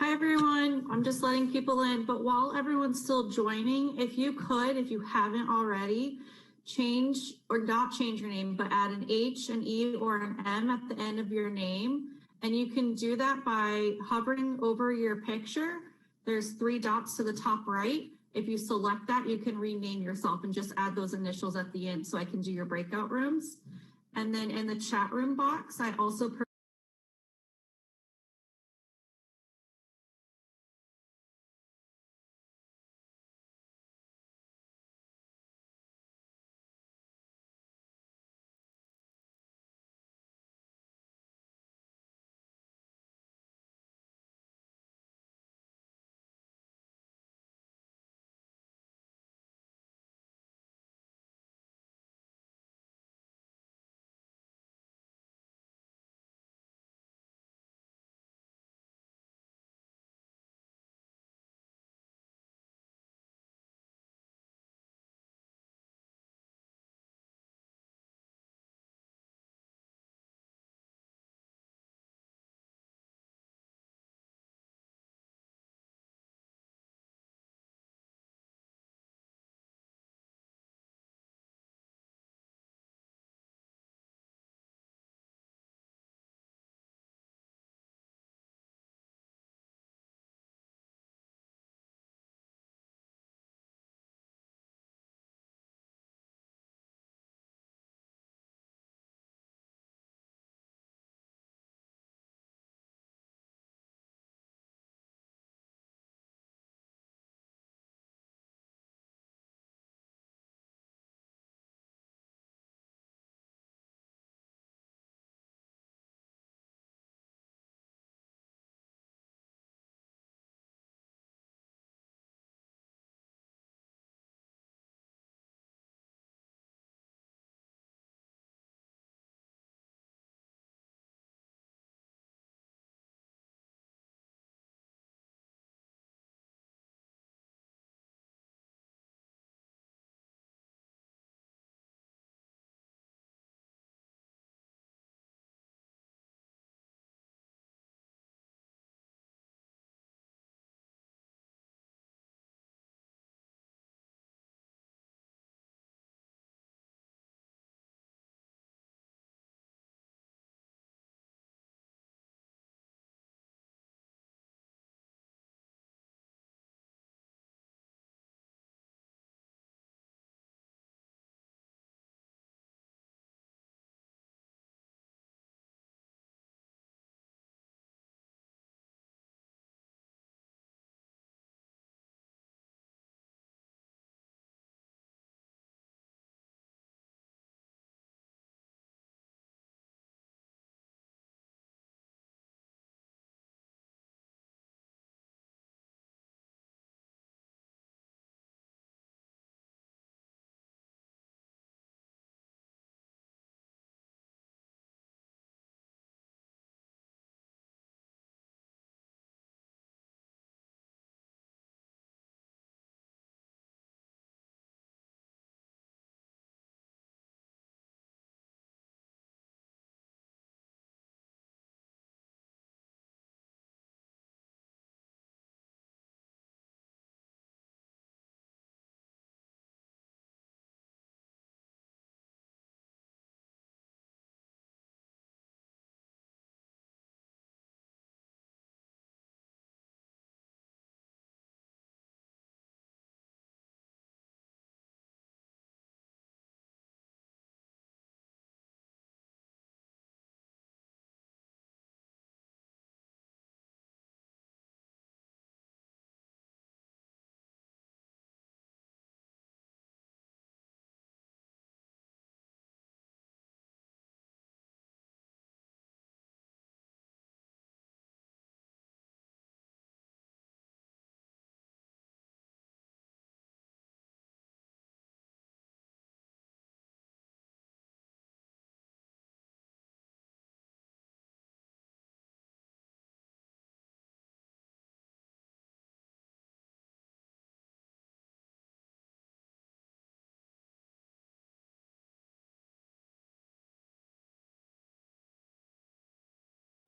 Hi, everyone. I'm just letting people in, but while everyone's still joining, if you haven't already, change or not change your name, but add an H, an E, or an M at the end of your name. And you can do that by hovering over your picture. There's 3 dots to the top right. If you select that, you can rename yourself and just add those initials at the end so I can do your breakout rooms. And then in the chat room box, I also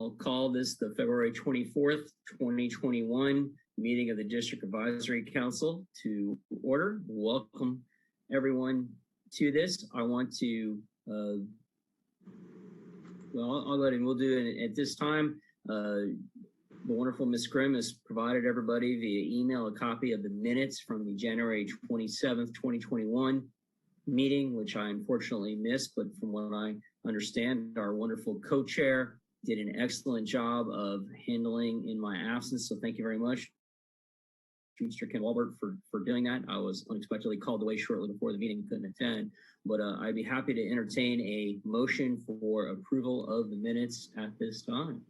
I'll call this the February 24th, 2021 meeting of the District Advisory Council to order. Welcome everyone to this. I want to, I'll go ahead and we'll do it at this time. The wonderful Ms. Grimm has provided everybody via email a copy of the minutes from the January 27th, 2021 meeting, which I unfortunately missed, but from what I understand, our wonderful co-chair did an excellent job of handling in my absence. So thank you very much, Mr. Ken Walbert, for doing that. I was unexpectedly called away shortly before the meeting, couldn't attend, but I'd be happy to entertain a motion for approval of the minutes at this time.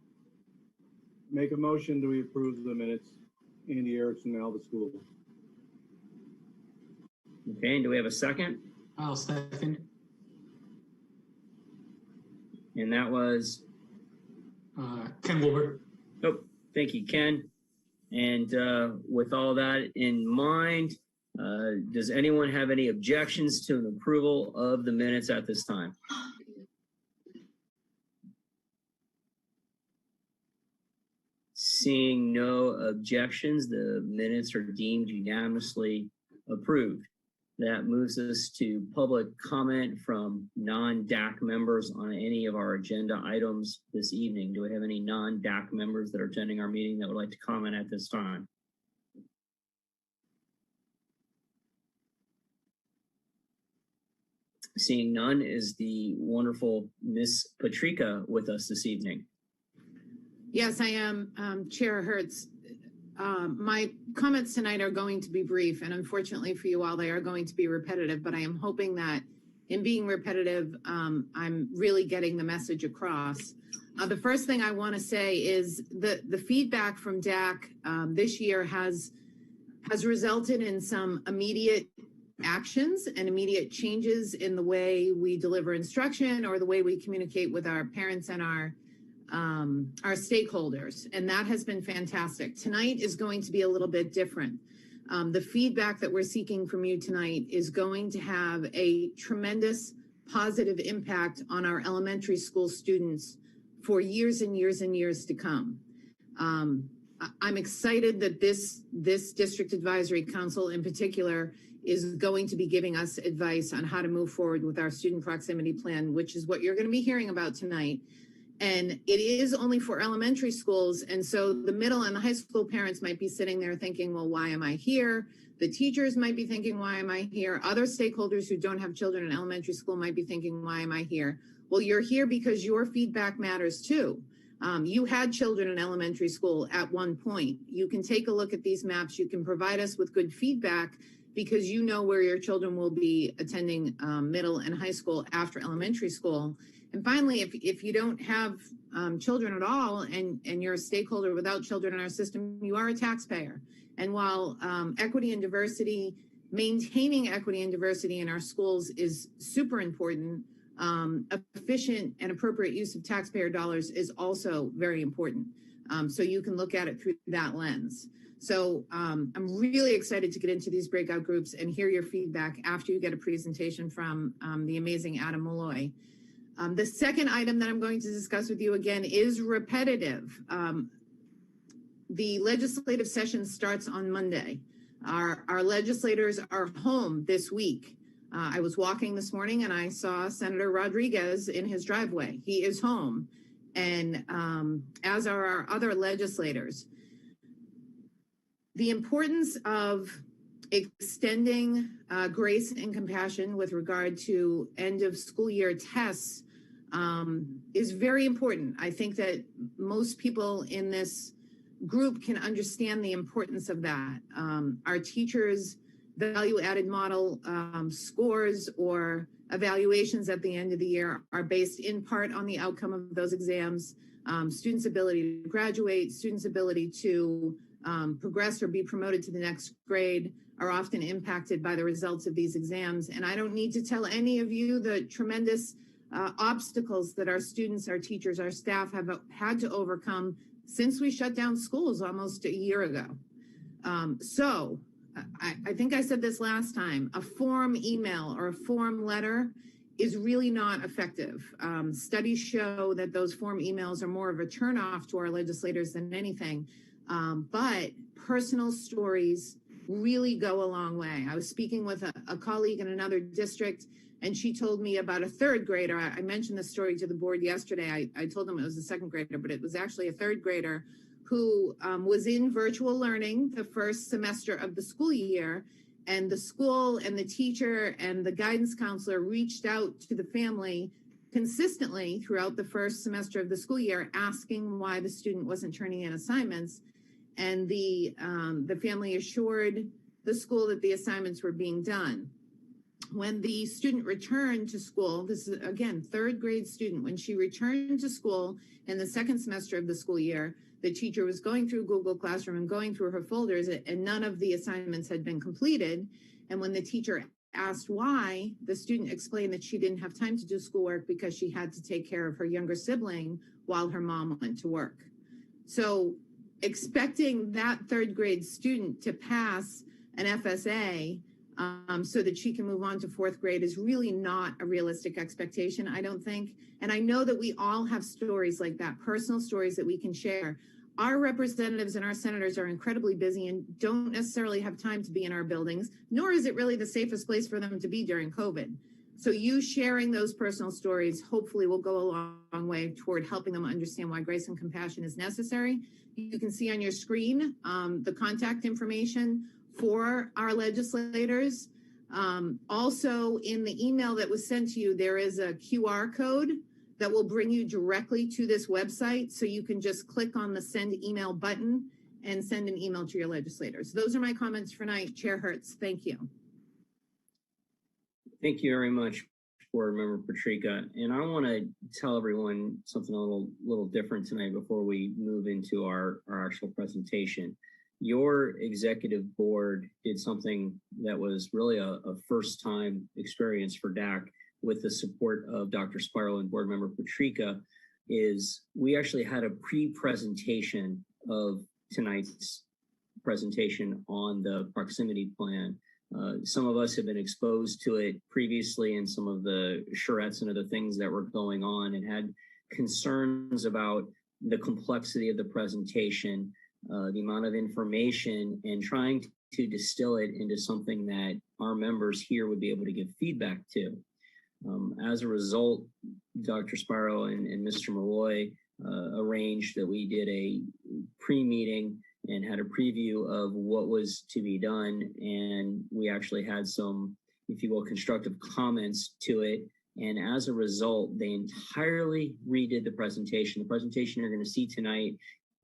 Make a motion to approve the minutes. Andy Erickson, Alva School. Okay, and do we have a second? I'll second. And that was? Ken Wilbur. Oh, thank you, Ken. And with all that in mind, does anyone have any objections to an approval of the minutes at this time? Seeing no objections, the minutes are deemed unanimously approved. That moves us to public comment from non-DAC members on any of our agenda items this evening. Do we have any non-DAC members that are attending our meeting that would like to comment at this time? Seeing none, is the wonderful Miss Patrika with us this evening? Yes, I am, Chair Hertz. My comments tonight are going to be brief, and unfortunately for you all, they are going to be repetitive, but I am hoping that in being repetitive, I'm really getting the message across. The first thing I want to say is the feedback from DAC this year has resulted in some immediate actions and immediate changes in the way we deliver instruction or the way we communicate with our parents and our stakeholders, and that has been fantastic. Tonight is going to be a little bit different. The feedback that we're seeking from you tonight is going to have a tremendous positive impact on our elementary school students for years and years and years to come. I'm excited that this District Advisory Council in particular is going to be giving us advice on how to move forward with our student proximity plan, which is what you're going to be hearing about tonight. And it is only for elementary schools. And so the middle and the high school parents might be sitting there thinking, well, why am I here? The teachers might be thinking, why am I here? Other stakeholders who don't have children in elementary school might be thinking, why am I here? Well, you're here because your feedback matters too. You had children in elementary school at one point. You can take a look at these maps. You can provide us with good feedback because you know where your children will be attending middle and high school after elementary school. And finally, if you don't have children at all and you're a stakeholder without children in our system, you are a taxpayer. And while equity and diversity, maintaining equity and diversity in our schools is super important, efficient and appropriate use of taxpayer dollars is also very important. So you can look at it through that lens. So I'm really excited to get into these breakout groups and hear your feedback after you get a presentation from the amazing Adam Malloy. The second item that I'm going to discuss with you again is repetitive. The legislative session starts on Monday. Our legislators are home this week. I was walking this morning and I saw Senator Rodriguez in his driveway. He is home, and as are our other legislators. The importance of extending grace and compassion with regard to end of school year tests is very important. I think that most people in this group can understand the importance of that. Our teachers' value-added model scores or evaluations at the end of the year are based in part on the outcome of those exams, students' ability to graduate, students' ability to progress or be promoted to the next grade are often impacted by the results of these exams. And I don't need to tell any of you the tremendous obstacles that our students, our teachers, our staff have had to overcome since we shut down schools almost a year ago. I think I said this last time, a form email or a form letter is really not effective. Studies show that those form emails are more of a turnoff to our legislators than anything. But personal stories really go a long way. I was speaking with a colleague in another district, and she told me about a third grader. I mentioned the story to the board yesterday. I told them it was a second grader, but it was actually a third grader who was in virtual learning the first semester of the school year. And the school and the teacher and the guidance counselor reached out to the family consistently throughout the first semester of the school year, asking why the student wasn't turning in assignments. And the family assured the school that the assignments were being done. When the student returned to school, this is again, third grade student, when she returned to school in the second semester of the school year, the teacher was going through Google Classroom and going through her folders, and none of the assignments had been completed. And when the teacher asked why, the student explained that she didn't have time to do schoolwork because she had to take care of her younger sibling while her mom went to work. So expecting that third grade student to pass an FSA so that she can move on to fourth grade is really not a realistic expectation, I don't think. And I know that we all have stories like that, personal stories that we can share. Our representatives and our senators are incredibly busy and don't necessarily have time to be in our buildings, nor is it really the safest place for them to be during COVID. So you sharing those personal stories hopefully will go a long way toward helping them understand why grace and compassion is necessary. You can see on your screen the contact information for our legislators. Also in the email that was sent to you, there is a QR code that will bring you directly to this website. So you can just click on the send email button and send an email to your legislators. Those are my comments for tonight. Chair Hertz, thank you. Thank you very much, Board Member Patrica. And I want to tell everyone something a little different tonight before we move into our actual presentation. Your executive board did something that was really a first time experience for DAC with the support of Dr. Spiro and Board Member Patrica. Is we actually had a pre-presentation of tonight's presentation on the proximity plan. Some of us have been exposed to it previously in some of the charrettes and other things that were going on and had concerns about the complexity of the presentation, the amount of information, and trying to distill it into something that our members here would be able to give feedback to. As a result, Dr. Spiro and Mr. Malloy arranged that we did a pre-meeting and had a preview of what was to be done. And we actually had some, if you will, constructive comments to it. And as a result, they entirely redid the presentation. The presentation you're going to see tonight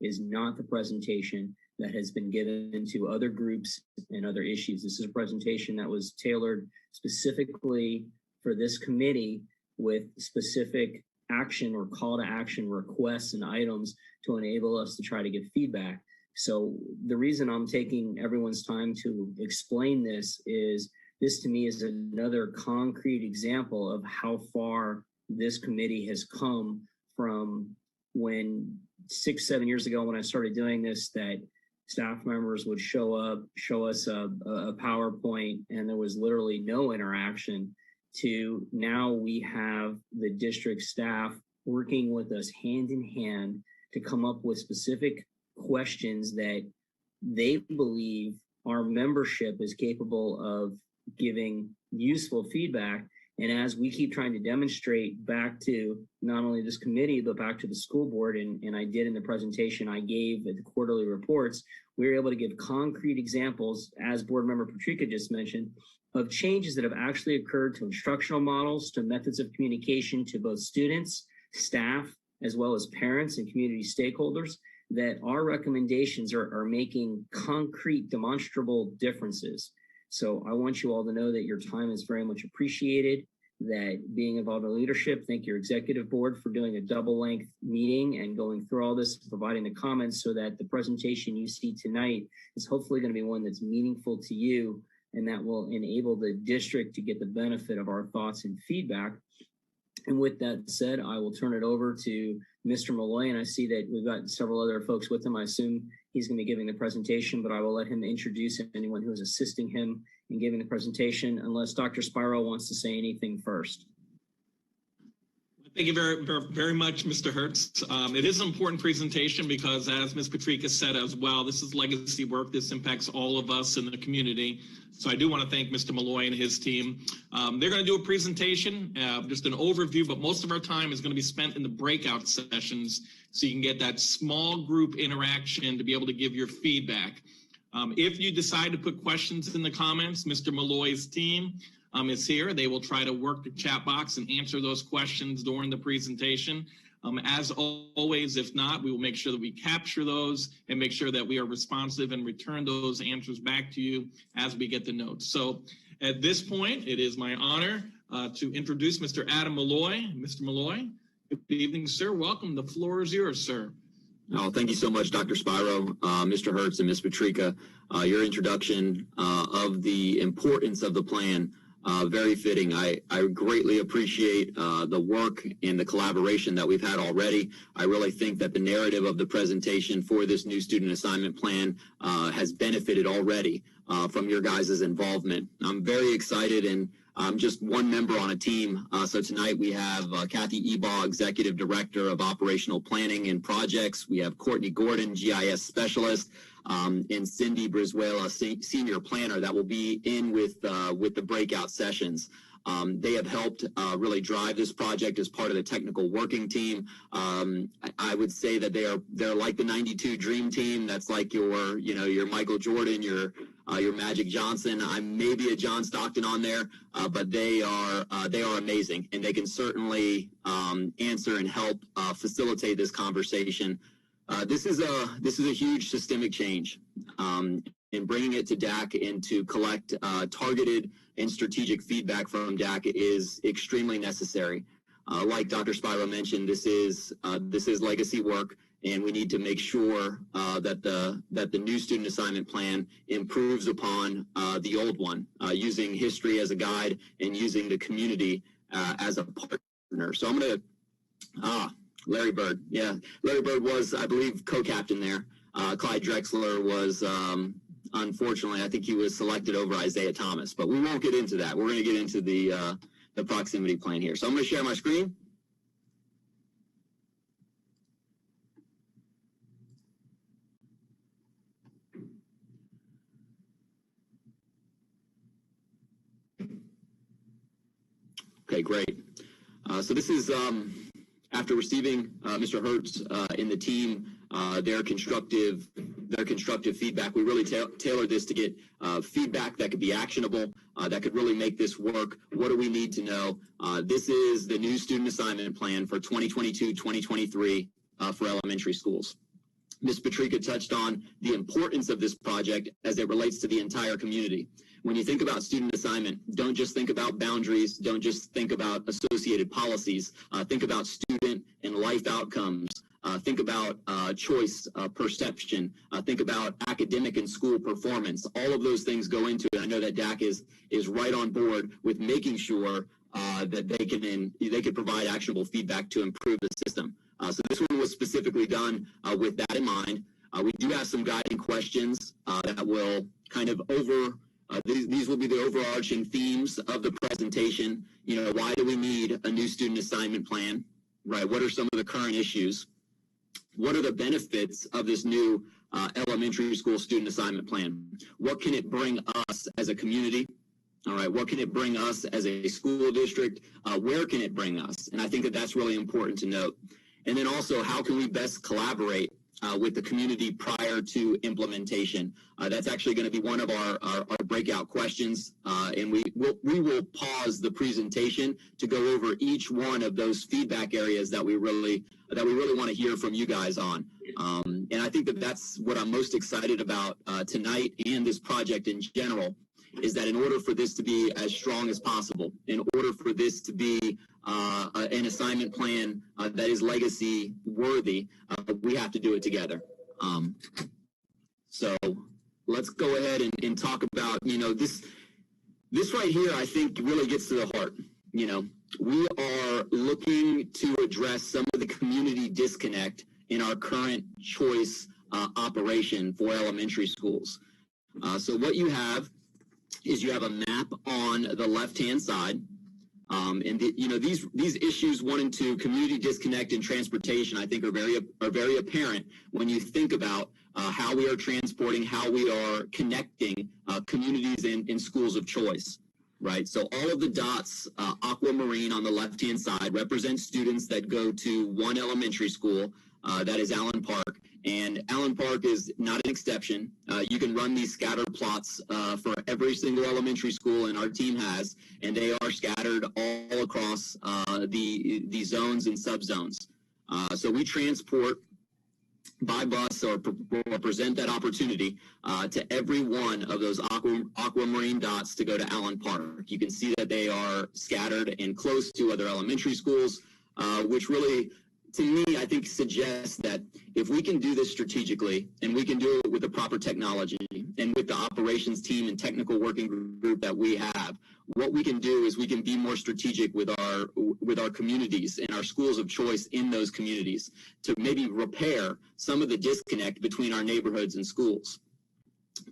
is not the presentation that has been given to other groups and other issues. This is a presentation that was tailored specifically for this committee with specific action or call to action requests and items to enable us to try to give feedback. So the reason I'm taking everyone's time to explain this is this to me is another concrete example of how far this committee has come from when 6-7 years ago when I started doing this, that staff members would show up, show us a PowerPoint, and there was literally no interaction, to now we have the district staff working with us hand in hand to come up with specific questions that they believe our membership is capable of giving useful feedback. And as we keep trying to demonstrate back to not only this committee, but back to the school board, and I did in the presentation I gave at the quarterly reports, we were able to give concrete examples, as Board Member Patrica just mentioned, of changes that have actually occurred to instructional models, to methods of communication to both students, staff, as well as parents and community stakeholders, that our recommendations are making concrete, demonstrable differences. So I want you all to know that your time is very much appreciated, that being involved in leadership, thank your executive board for doing a double length meeting and going through all this, providing the comments so that the presentation you see tonight is hopefully going to be one that's meaningful to you and that will enable the district to get the benefit of our thoughts and feedback. And with that said, I will turn it over to Mr. Malloy, and I see that we've got several other folks with him. I assume he's going to be giving the presentation, but I will let him introduce anyone who is assisting him in giving the presentation, unless Dr. Spiro wants to say anything first. Thank you very much, Mr. Hertz. It is an important presentation because, as Ms. Patrica said as well, this is legacy work. This impacts all of us in the community. So I do want to thank Mr. Malloy and his team. They're going to do a presentation, just an overview, but most of our time is going to be spent in the breakout sessions so you can get that small group interaction to be able to give your feedback. If you decide to put questions in the comments, Mr. Malloy's team is here. They will try to work the chat box and answer those questions during the presentation. As always, if not, we will make sure that we capture those and make sure that we are responsive and return those answers back to you as we get the notes. So at this point, it is my honor to introduce Mr. Adam Malloy. Mr. Malloy, good evening, sir. Welcome. The floor is yours, sir. Oh, thank you so much, Dr. Spiro, Mr. Hertz, and Ms. Patrica. Your introduction of the importance of the plan, very fitting. I greatly appreciate the work and the collaboration that we've had already. I really think that the narrative of the presentation for this new student assignment plan has benefited already from your guys' involvement. I'm very excited, and I'm just one member on a team. So tonight we have Kathy Ebaugh, Executive Director of Operational Planning and Projects. We have Courtney Gordon, GIS Specialist, and Cindy Brizuela, Senior Planner, that will be in with the breakout sessions. They have helped really drive this project as part of the technical working team. I would say that they're like the '92 Dream Team. That's like your Michael Jordan, your Magic Johnson. I'm maybe a John Stockton on there, but they are amazing, and they can certainly answer and help facilitate this conversation. This is a huge systemic change. And bringing it to DAC and to collect targeted and strategic feedback from DAC is extremely necessary. Like Dr. Spiro mentioned, this is legacy work, and we need to make sure that the new student assignment plan improves upon the old one, using history as a guide and using the community as a partner. So I'm going to Larry Bird. Yeah, Larry Bird was, I believe, co-captain there. Clyde Drexler was. Unfortunately, I think he was selected over Isaiah Thomas, but we won't get into that. We're going to get into the proximity plan here. So I'm going to share my screen. Okay, great. So this is after receiving Mr. Hertz and the team, their constructive feedback. We really tailored this to get feedback that could be actionable, that could really make this work. What do we need to know? This is the new student assignment plan for 2022-2023 for elementary schools. Ms. Patrica touched on the importance of this project as it relates to the entire community. When you think about student assignment, don't just think about boundaries, don't just think about associated policies, think about student and life outcomes. Think about choice, perception, think about academic and school performance. All of those things go into it. I know that DAC is right on board with making sure that they can provide actionable feedback to improve the system. So this one was specifically done with that in mind. We do have some guiding questions that will kind of these will be the overarching themes of the presentation. You know, why do we need a new student assignment plan? Right? What are some of the current issues? What are the benefits of this new elementary school student assignment plan? What can it bring us as a community? All right, what can it bring us as a school district? Where can it bring us? And I think that that's really important to note. And then also, how can we best collaborate with the community prior to implementation? That's actually going to be one of our breakout questions, and we will pause the presentation to go over each one of those feedback areas that we really want to hear from you guys on. And I think that that's what I'm most excited about tonight and this project in general, is that in order for this to be as strong as possible, in order for this to be an assignment plan that is legacy worthy, we have to do it together. So let's go ahead and talk about, this right here, I think really gets to the heart. We are looking to address some of the community disconnect in our current choice operation for elementary schools. So what you have is you have a map on the left-hand side. These issues 1 and 2, community disconnect and transportation, I think are very apparent when you think about how we are transporting, how we are connecting communities in schools of choice. Right, so all of the dots, aquamarine on the left-hand side, represent students that go to one elementary school, that is Allen Park, and Allen Park is not an exception. You can run these scatter plots for every single elementary school, and our team has, and they are scattered all across the zones and subzones. So we transport by bus or present that opportunity to every one of those aquamarine dots to go to Allen Park. You can see that they are scattered and close to other elementary schools, which really, to me, I think suggests that if we can do this strategically and we can do it with the proper technology and with the operations team and technical working group that we have, what we can do is we can be more strategic with our communities and our schools of choice in those communities to maybe repair some of the disconnect between our neighborhoods and schools.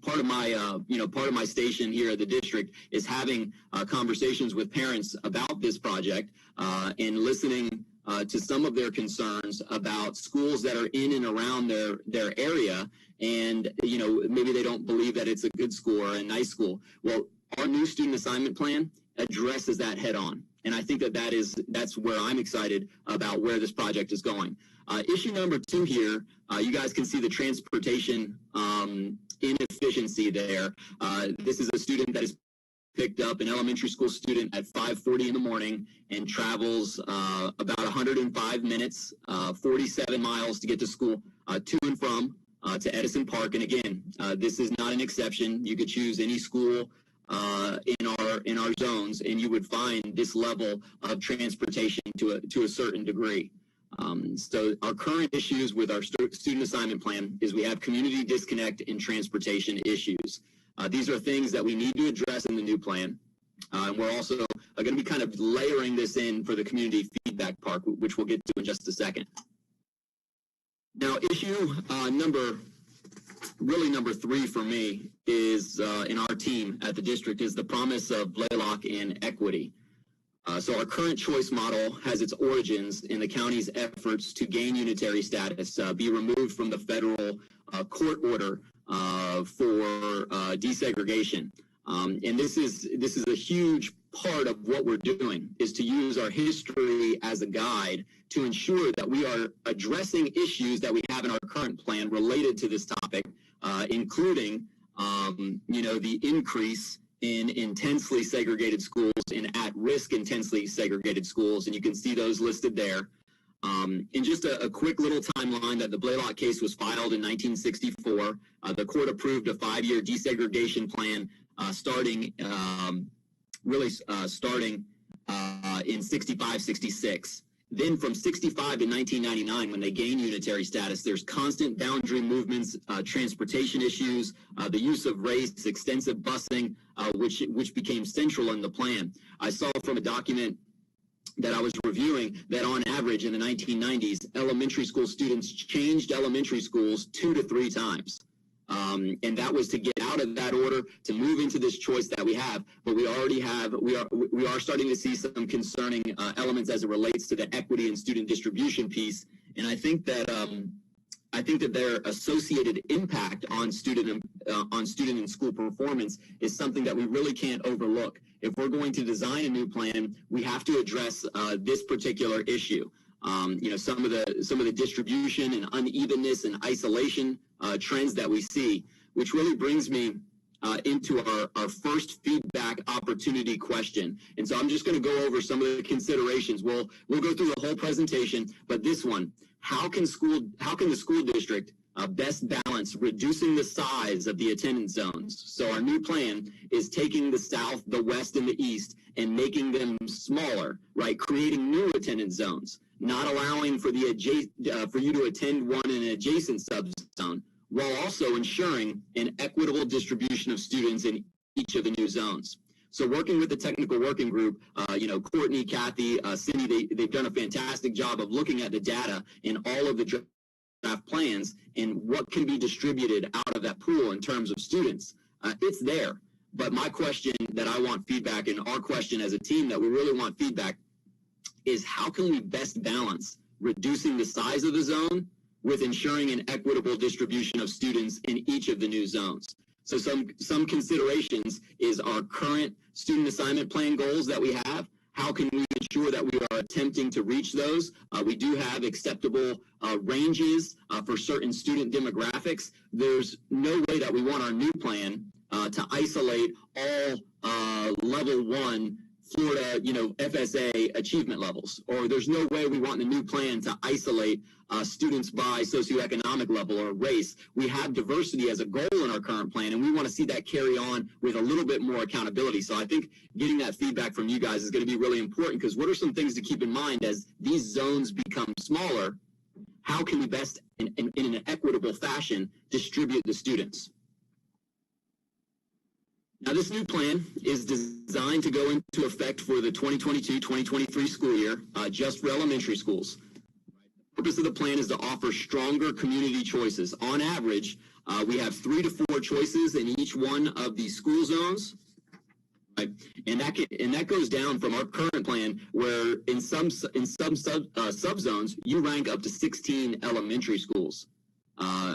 Part of my station here at the district is having conversations with parents about this project and listening to some of their concerns about schools that are in and around their area, and maybe they don't believe that it's a good school or a nice school. Well, our new student assignment plan addresses that head on, and I think that's where I'm excited about where this project is going. Issue number 2 here, you guys can see the transportation inefficiency there. This is a student that is picked up, an elementary school student, at 5:40 in the morning and travels about 105 minutes, 47 miles to get to school, to and from to Edison Park. And again, this is not an exception. You could choose any school in our zones, and you would find this level of transportation to a certain degree. So our current issues with our student assignment plan is we have community disconnect and transportation issues. These are things that we need to address in the new plan. And we're also going to be kind of layering this in for the community feedback part, which we'll get to in just a second. Now, issue number 3 for me is in our team at the district is the promise of Blaylock and equity. So our current choice model has its origins in the county's efforts to gain unitary status, be removed from the federal court order for desegregation. And this is a huge part of what we're doing, is to use our history as a guide to ensure that we are addressing issues that we have in our current plan related to this topic, including the increase in intensely segregated schools and at-risk intensely segregated schools, and you can see those listed there. In just a quick little timeline, that the Blaylock case was filed in 1964. The court approved a 5-year desegregation plan starting in 65, 66. Then from 65 to 1999, when they gain unitary status, there's constant boundary movements, transportation issues, the use of race, extensive busing, which became central in the plan. I saw from a document that I was reviewing that on average in the 1990s, elementary school students changed elementary schools 2 to 3 times. And that was to get out of that order, to move into this choice that we have. But we are starting to see some concerning elements as it relates to the equity and student distribution piece. And I think that their associated impact on student and school performance is something that we really can't overlook. If we're going to design a new plan, we have to address this particular issue. Some of the distribution and unevenness and isolation trends that we see, which really brings me into our first feedback opportunity question. And so I'm just going to go over some of the considerations. We'll go through the whole presentation, but this one, how can the school district best balance reducing the size of the attendance zones? So our new plan is taking the South, the West, and the East and making them smaller, right? Creating new attendance zones, not allowing for you to attend one in an adjacent subzone, while also ensuring an equitable distribution of students in each of the new zones. So working with the technical working group, Courtney, Kathy, Cindy, they've done a fantastic job of looking at the data in all of the draft plans and what can be distributed out of that pool in terms of students. It's there. But my question that I want feedback, and our question as a team that we really want feedback, is how can we best balance reducing the size of the zone with ensuring an equitable distribution of students in each of the new zones? So some considerations is our current student assignment plan goals that we have. How can we ensure that we are attempting to reach those? We do have acceptable ranges for certain student demographics. There's no way that we want our new plan to isolate all level 1 Florida, FSA achievement levels, or there's no way we want the new plan to isolate students by socioeconomic level or race. We have diversity as a goal in our current plan, and we want to see that carry on with a little bit more accountability. So I think getting that feedback from you guys is going to be really important, because what are some things to keep in mind as these zones become smaller? How can we best, in an equitable fashion, distribute the students? Now, this new plan is designed to go into effect for the 2022-2023 school year, just for elementary schools. The purpose of the plan is to offer stronger community choices. On average, we have 3 to 4 choices in each one of these school zones. Right? And that goes down from our current plan, where in some subzones you rank up to 16 elementary schools.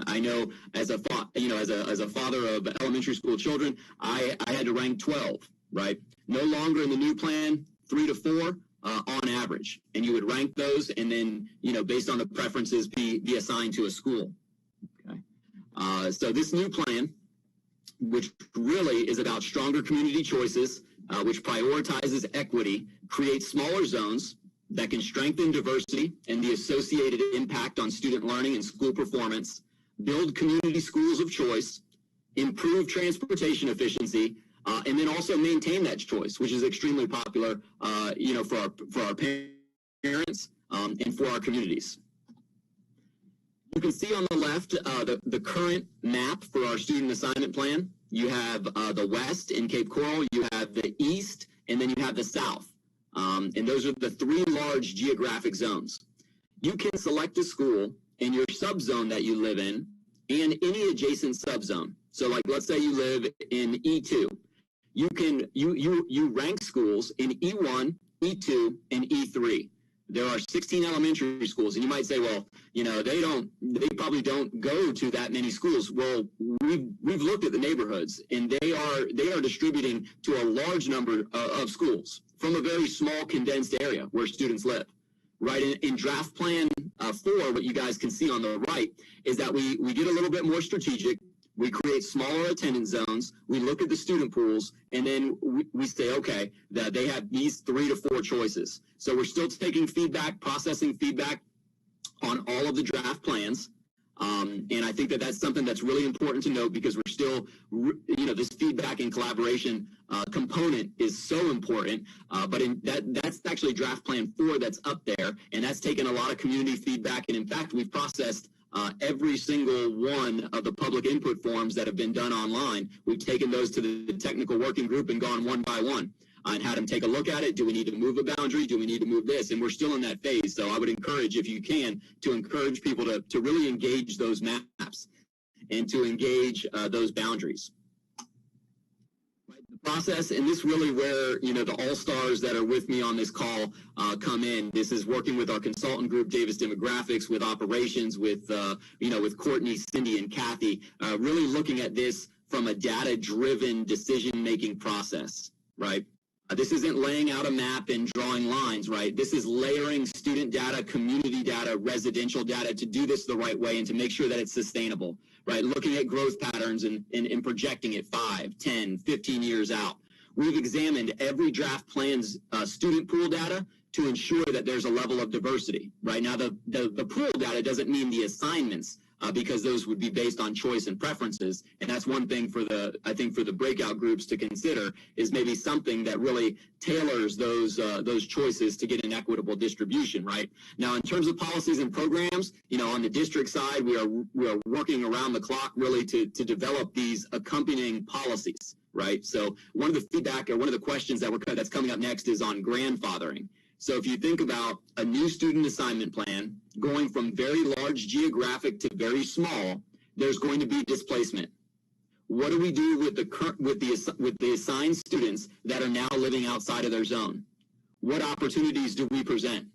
I know as a father of elementary school children, I had to rank 12, right? No longer in the new plan, 3 to 4 on average, and you would rank those, and then based on the preferences, be assigned to a school. Okay. So this new plan, which really is about stronger community choices, which prioritizes equity, creates smaller zones that can strengthen diversity and the associated impact on student learning and school performance, build community schools of choice, improve transportation efficiency, and then also maintain that choice, which is extremely popular, for our parents and for our communities. You can see on the left the current map for our student assignment plan. You have the west in Cape Coral, you have the east, and then you have the south. And those are the 3 large geographic zones. You can select a school in your subzone that you live in and any adjacent subzone. So like, let's say you live in E2. You rank schools in E1, E2, and E3. There are 16 elementary schools, and you might say, well, they probably don't go to that many schools. Well, we've looked at the neighborhoods, and they are distributing to a large number of schools from a very small condensed area where students live. Right, in draft plan 4, what you guys can see on the right is that we get a little bit more strategic. We create smaller attendance zones. We look at the student pools, and then we say, okay, that they have these 3 to 4 choices. So we're still taking feedback, processing feedback on all of the draft plans. And I think that that's something that's really important to note, because we're still, this feedback and collaboration component is so important. But that's actually draft plan 4 that's up there, and that's taken a lot of community feedback. And in fact, we've processed every single one of the public input forms that have been done online. We've taken those to the technical working group and gone one by one and had them take a look at it. Do we need to move a boundary? Do we need to move this? And we're still in that phase. So I would encourage, if you can, to encourage people to really engage those maps and to engage those boundaries. The process, and this really where, the all-stars that are with me on this call come in. This is working with our consultant group, Davis Demographics, with operations, with Courtney, Cindy, and Kathy, really looking at this from a data-driven decision-making process, right? This isn't laying out a map and drawing lines, right? This is layering student data, community data, residential data to do this the right way and to make sure that it's sustainable, right? Looking at growth patterns and projecting it 5, 10, 15 years out. We've examined every draft plan's student pool data to ensure that there's a level of diversity, right? Now, the pool data doesn't mean the assignments, because those would be based on choice and preferences. And that's one thing for the breakout groups to consider, is maybe something that really tailors those choices to get an equitable distribution, right? Now, in terms of policies and programs, on the district side, we are working around the clock really to develop these accompanying policies, right? So one of the feedback or one of the questions that's coming up next is on grandfathering. So if you think about a new student assignment plan going from very large geographic to very small, there's going to be displacement. What do we do with the assigned students that are now living outside of their zone? What opportunities do we present?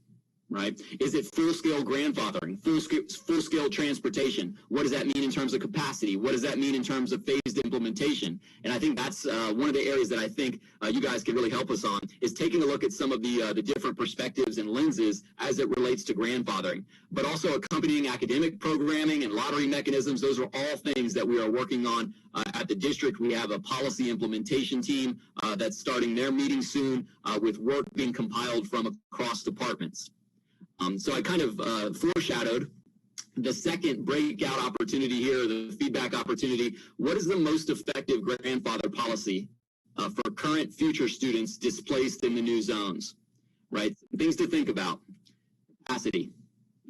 Right? Is it full-scale grandfathering, full-scale transportation? What does that mean in terms of capacity? What does that mean in terms of phased implementation? And I think that's one of the areas that I think you guys can really help us on, is taking a look at some of the different perspectives and lenses as it relates to grandfathering, but also accompanying academic programming and lottery mechanisms. Those are all things that we are working on at the district. We have a policy implementation team that's starting their meeting soon with work being compiled from across departments. So I kind of foreshadowed the second breakout opportunity here, the feedback opportunity. What is the most effective grandfather policy for current future students displaced in the new zones, right? Things to think about. Capacity.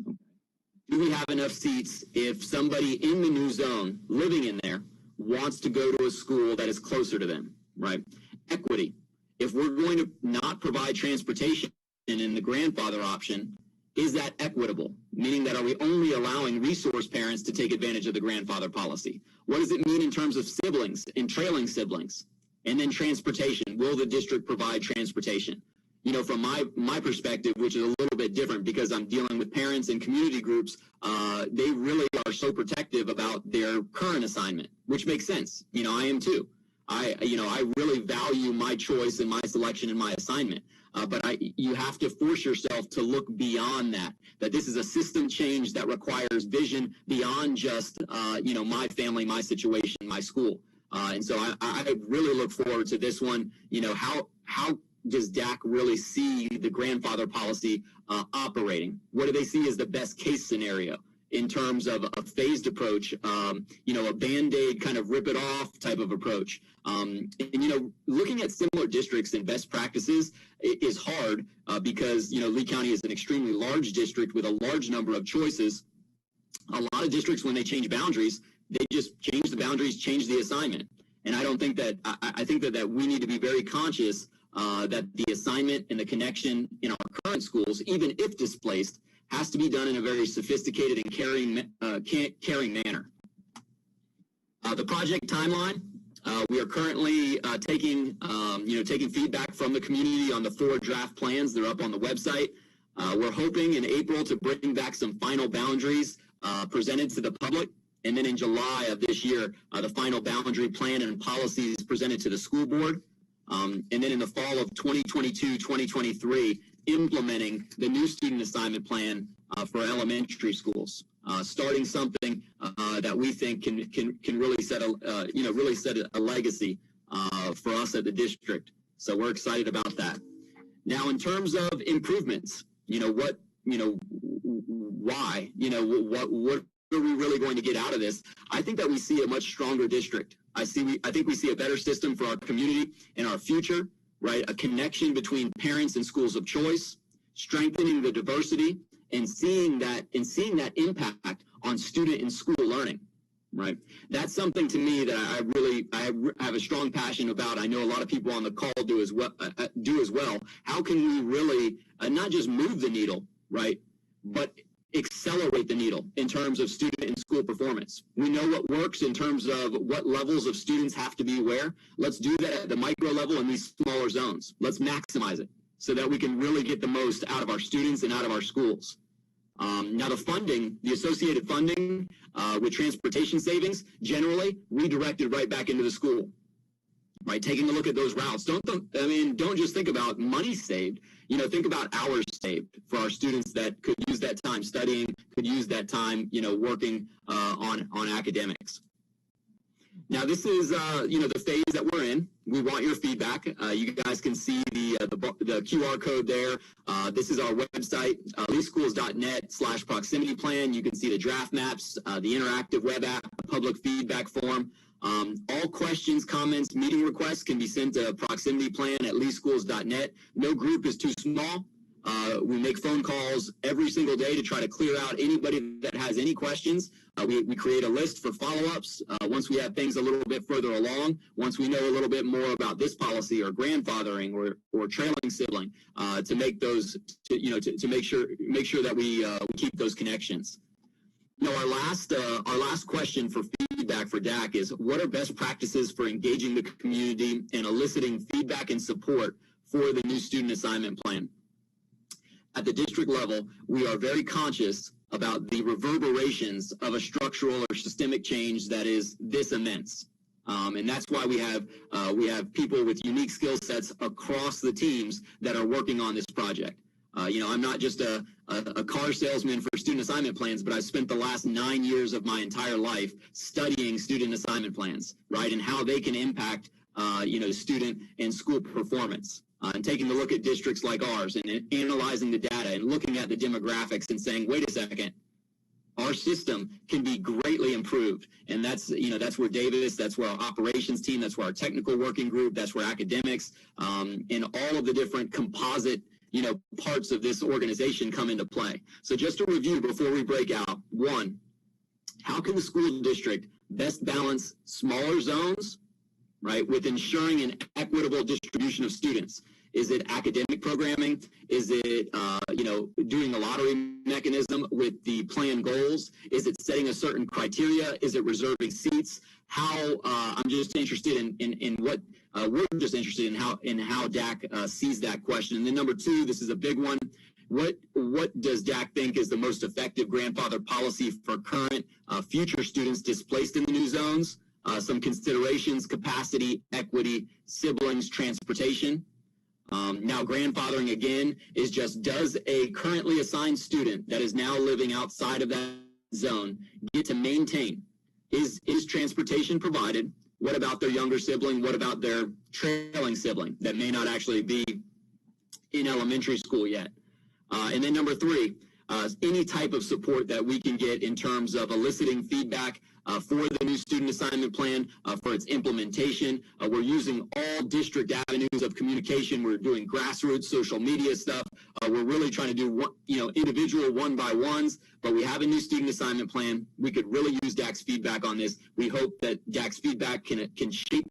Do we have enough seats if somebody in the new zone living in there wants to go to a school that is closer to them, right? Equity. If we're going to not provide transportation in the grandfather option, is that equitable? Meaning that, are we only allowing resource parents to take advantage of the grandfather policy? What does it mean in terms of siblings and trailing siblings? And then transportation. Will the district provide transportation? You know, from my perspective, which is a little bit different because I'm dealing with parents and community groups, they really are so protective about their current assignment, which makes sense. You know, I am too. I really value my choice and my selection and my assignment. But you have to force yourself to look beyond that this is a system change that requires vision beyond just, my family, my situation, my school. And so I really look forward to this one. You know, how does DAC really see the grandfather policy operating? What do they see as the best case scenario in terms of a phased approach, a Band-Aid kind of rip it off type of approach? And looking at similar districts and best practices is hard because, Lee County is an extremely large district with a large number of choices. A lot of districts, when they change boundaries, they just change the boundaries, change the assignment. And I don't think that, I think that we need to be very conscious that the assignment and the connection in our current schools, even if displaced, has to be done in a very sophisticated and caring manner. The project timeline, we are currently taking feedback from the community on the 4 draft plans. They're up on the website. We're hoping in April to bring back some final boundaries presented to the public. And then in July of this year, the final boundary plan and policies presented to the school board. And then in the fall of 2022-2023, implementing the new student assignment plan for elementary schools, starting something that we think can really set a legacy for us at the district. So we're excited about that. Now, in terms of improvements, why? What are we really going to get out of this? I think that we see a much stronger district. I think we see a better system for our community and our future, right? A connection between parents and schools of choice, strengthening the diversity, and seeing that impact on student and school learning, right? That's something to me that I have a strong passion about. I know a lot of people on the call do as well. How can we really not just move the needle, right, but accelerate the needle in terms of student and school performance? We know what works in terms of what levels of students have to be where. Let's do that at the micro level in these smaller zones. Let's maximize it so that we can really get the most out of our students and out of our schools. Now the associated funding with transportation savings, generally redirected right back into the school, right? Taking a look at those routes. Don't just think about money saved. Think about hours saved for our students that could use that time studying, could use that time, working on academics. Now, this is, the phase that we're in. We want your feedback. You guys can see the QR code there. This is our website, leeschools.net/proximity plan. You can see the draft maps, the interactive web app, public feedback form. All questions, comments, meeting requests can be sent to proximityplan@leeschools.net. No group is too small. We make phone calls every single day to try to clear out anybody that has any questions. We create a list for follow-ups once we have things a little bit further along, once we know a little bit more about this policy or grandfathering or trailing sibling, to make those, to make sure that we keep those connections. Our last question for feedback feedback for DAC is, what are best practices for engaging the community and eliciting feedback and support for the new student assignment plan? At the district level, we are very conscious about the reverberations of a structural or systemic change that is this immense. And that's why we have people with unique skill sets across the teams that are working on this project. I'm not just a car salesman for student assignment plans, but I've spent the last 9 years of my entire life studying student assignment plans, right, and how they can impact, student and school performance. And taking a look at districts like ours and analyzing the data and looking at the demographics and saying, wait a second, our system can be greatly improved. And that's where Davis, that's where our operations team, that's where our technical working group, that's where academics, and all of the different composite parts of this organization come into play. So just to review before we break out, one, how can the school district best balance smaller zones, right, with ensuring an equitable distribution of students? Is it academic programming? Is it, doing the lottery mechanism with the plan goals? Is it setting a certain criteria? Is it reserving seats? I'm just interested in what we're just interested in how DAC sees that question. And then number two, this is a big one. What does DAC think is the most effective grandfather policy for current future students displaced in the new zones? Some considerations: capacity, equity, siblings, transportation. Now, grandfathering, again, is just, does a currently assigned student that is now living outside of that zone get to maintain? Is transportation provided? What about their younger sibling? What about their trailing sibling that may not actually be in elementary school yet? And then number three, any type of support that we can get in terms of eliciting feedback for the new student assignment plan, for its implementation. We're using all district avenues of communication. We're doing grassroots social media stuff. We're really trying to do individual one-by-ones, but we have a new student assignment plan. We could really use DAC's feedback on this. We hope that DAC's feedback can shape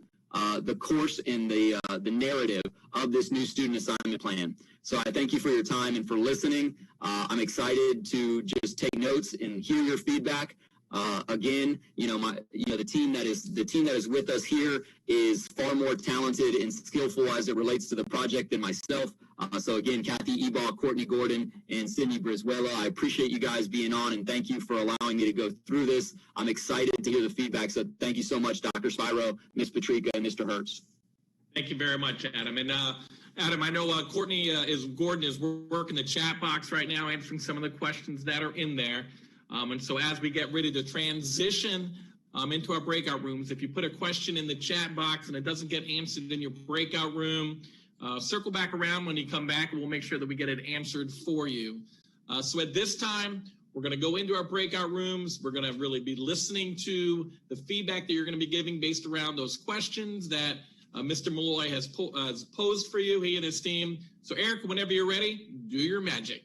the course and the narrative of this new student assignment plan. So I thank you for your time and for listening. I'm excited to just take notes and hear your feedback. Again, the team that is with us here is far more talented and skillful as it relates to the project than myself. So again, Kathy Ebaugh, Courtney Gordon, and Sydney Brizuela, I appreciate you guys being on, and thank you for allowing me to go through this. I'm excited to hear the feedback. So thank you so much, Dr. Spiro, Ms. Patrica, and Mr. Hertz. Thank you very much, Adam. And Adam, I know Gordon is working the chat box right now, answering some of the questions that are in there. And so as we get ready to transition into our breakout rooms, if you put a question in the chat box and it doesn't get answered in your breakout room, circle back around when you come back and we'll make sure that we get it answered for you. So at this time, we're going to go into our breakout rooms. We're going to really be listening to the feedback that you're going to be giving based around those questions that Mr. Malloy has posed for you, he and his team. So Eric, whenever you're ready, do your magic.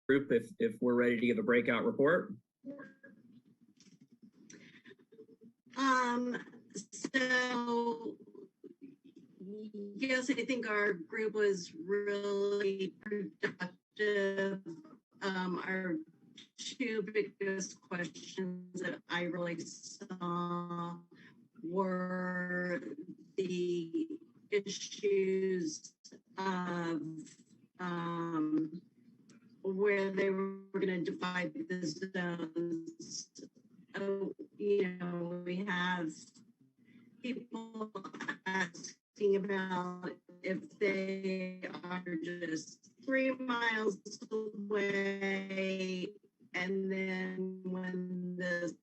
group if we're ready to give a breakout report. So yes, I think our group was really productive. Our two biggest questions that I really saw were the issues of where they were going to divide the zones. We have people asking about if they are just 3 miles away, and then when the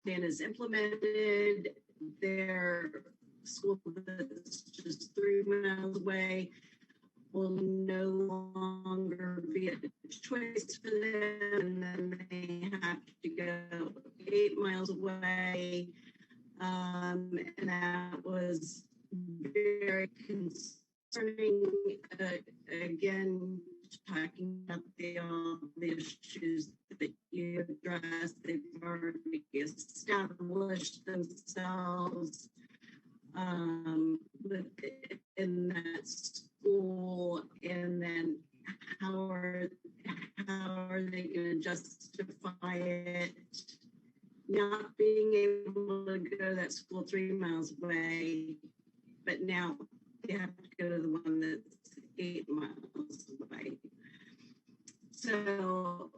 plan is implemented, their school that's just 3 miles away will no longer be a choice for them, and then they have to go 8 miles away. And that was very concerning. Again, talking about all the issues that you addressed, they've already established themselves in that school, and then how are they going to justify it not being able to go to that school 3 miles away, but now they have to go to the one that's 8 miles away. So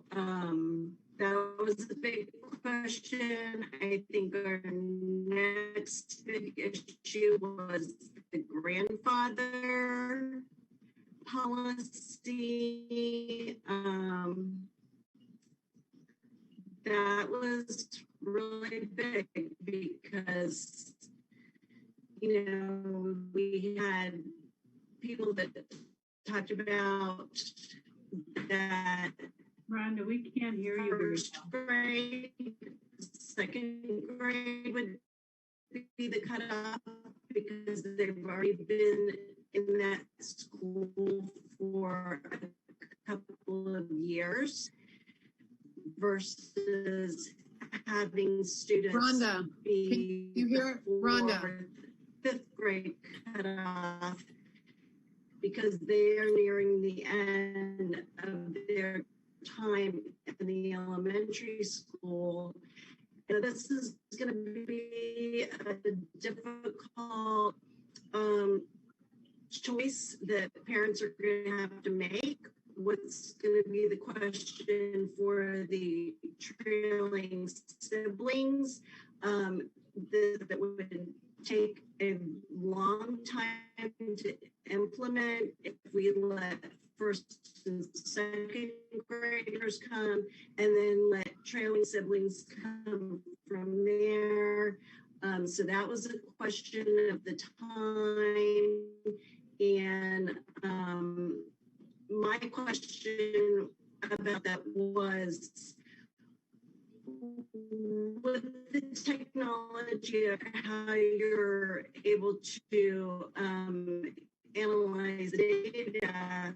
that was a big question. I think our next big issue was the grandfather policy. That was really big because, we had people that talked about that Rhonda, we can't hear you very first grade, second grade would be the cutoff because they've already been in that school for a couple of years versus having students Rhonda, be can you hear Rhonda? 5th grade cutoff because they are nearing the end of their time in the elementary school. And this is going to be a difficult choice that parents are going to have to make. What's going to be the question for the trailing siblings that would take a long time to implement if we let first and second graders come and then let trailing siblings come from there. So that was a question of the time. And my question about that was, with the technology of how you're able to analyze data,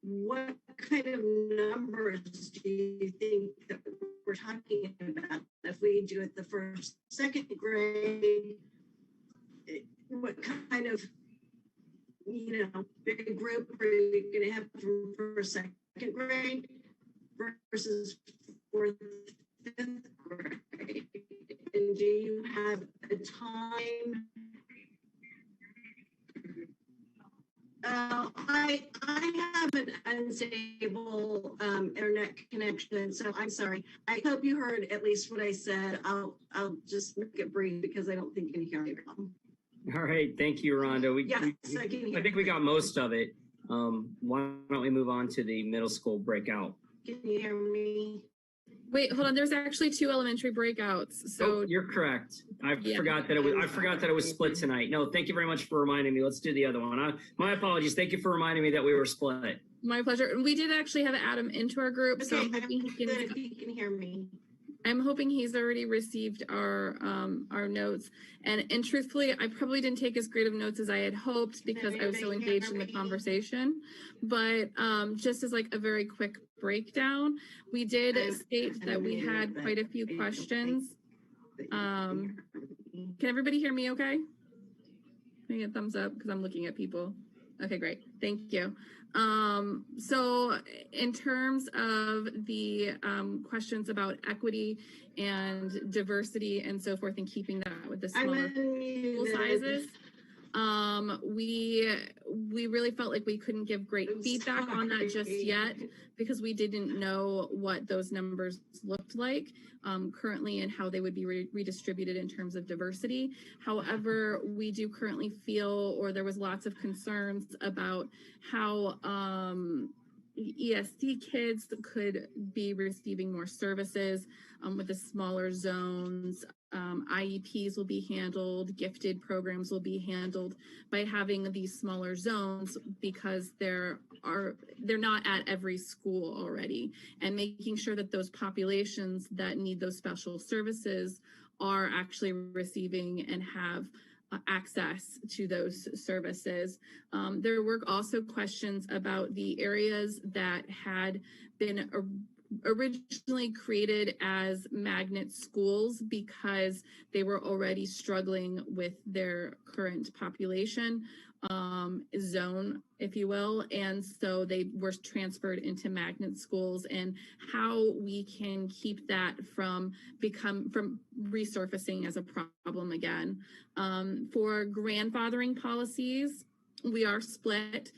what kind of numbers do you think that we're talking about? If we do it the first, second grade, what kind of big group are you going to have from first, second grade versus 4th, 5th grade? And do you have a time? I have an unstable internet connection, so I'm sorry. I hope you heard at least what I said. I'll just make it brief because I don't think you can hear me well. All right, thank you, Rhonda. I think we got most of it. Why don't we move on to the middle school breakout? Can you hear me? Wait, hold on. There's actually 2 elementary breakouts. So you're correct. I forgot that it was split tonight. No, thank you very much for reminding me. Let's do the other one. My apologies. Thank you for reminding me that we were split. My pleasure. We did actually have Adam into our group. Okay, so if you can hear me. I'm hoping he's already received our notes. And truthfully, I probably didn't take as great of notes as I had hoped because I was so engaged in the conversation. But just as like a very quick breakdown, we did state that we had quite a few questions. Can everybody hear me okay? Can I get a thumbs up? Because I'm looking at people. Okay, great. Thank you. So in terms of the questions about equity and diversity and so forth, and keeping that with the smaller school sizes, we really felt like we couldn't give great feedback on that just yet because we didn't know what those numbers looked like currently and how they would be redistributed in terms of diversity. However, we do currently feel, or there was lots of concerns about how ESD kids could be receiving more services with the smaller zones. IEPs will be handled, gifted programs will be handled by having these smaller zones because they're not at every school already, and making sure that those populations that need those special services are actually receiving and have access to those services. There were also questions about the areas that had been originally created as magnet schools because they were already struggling with their current population zone, if you will, and so they were transferred into magnet schools, and how we can keep that from resurfacing as a problem again. For grandfathering policies, we are split.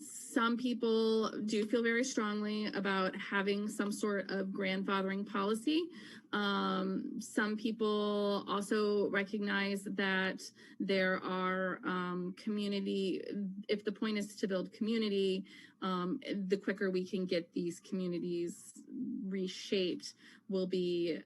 Some people do feel very strongly about having some sort of grandfathering policy. Some people also recognize that there are community, if the point is to build community, the quicker we can get these communities reshaped will be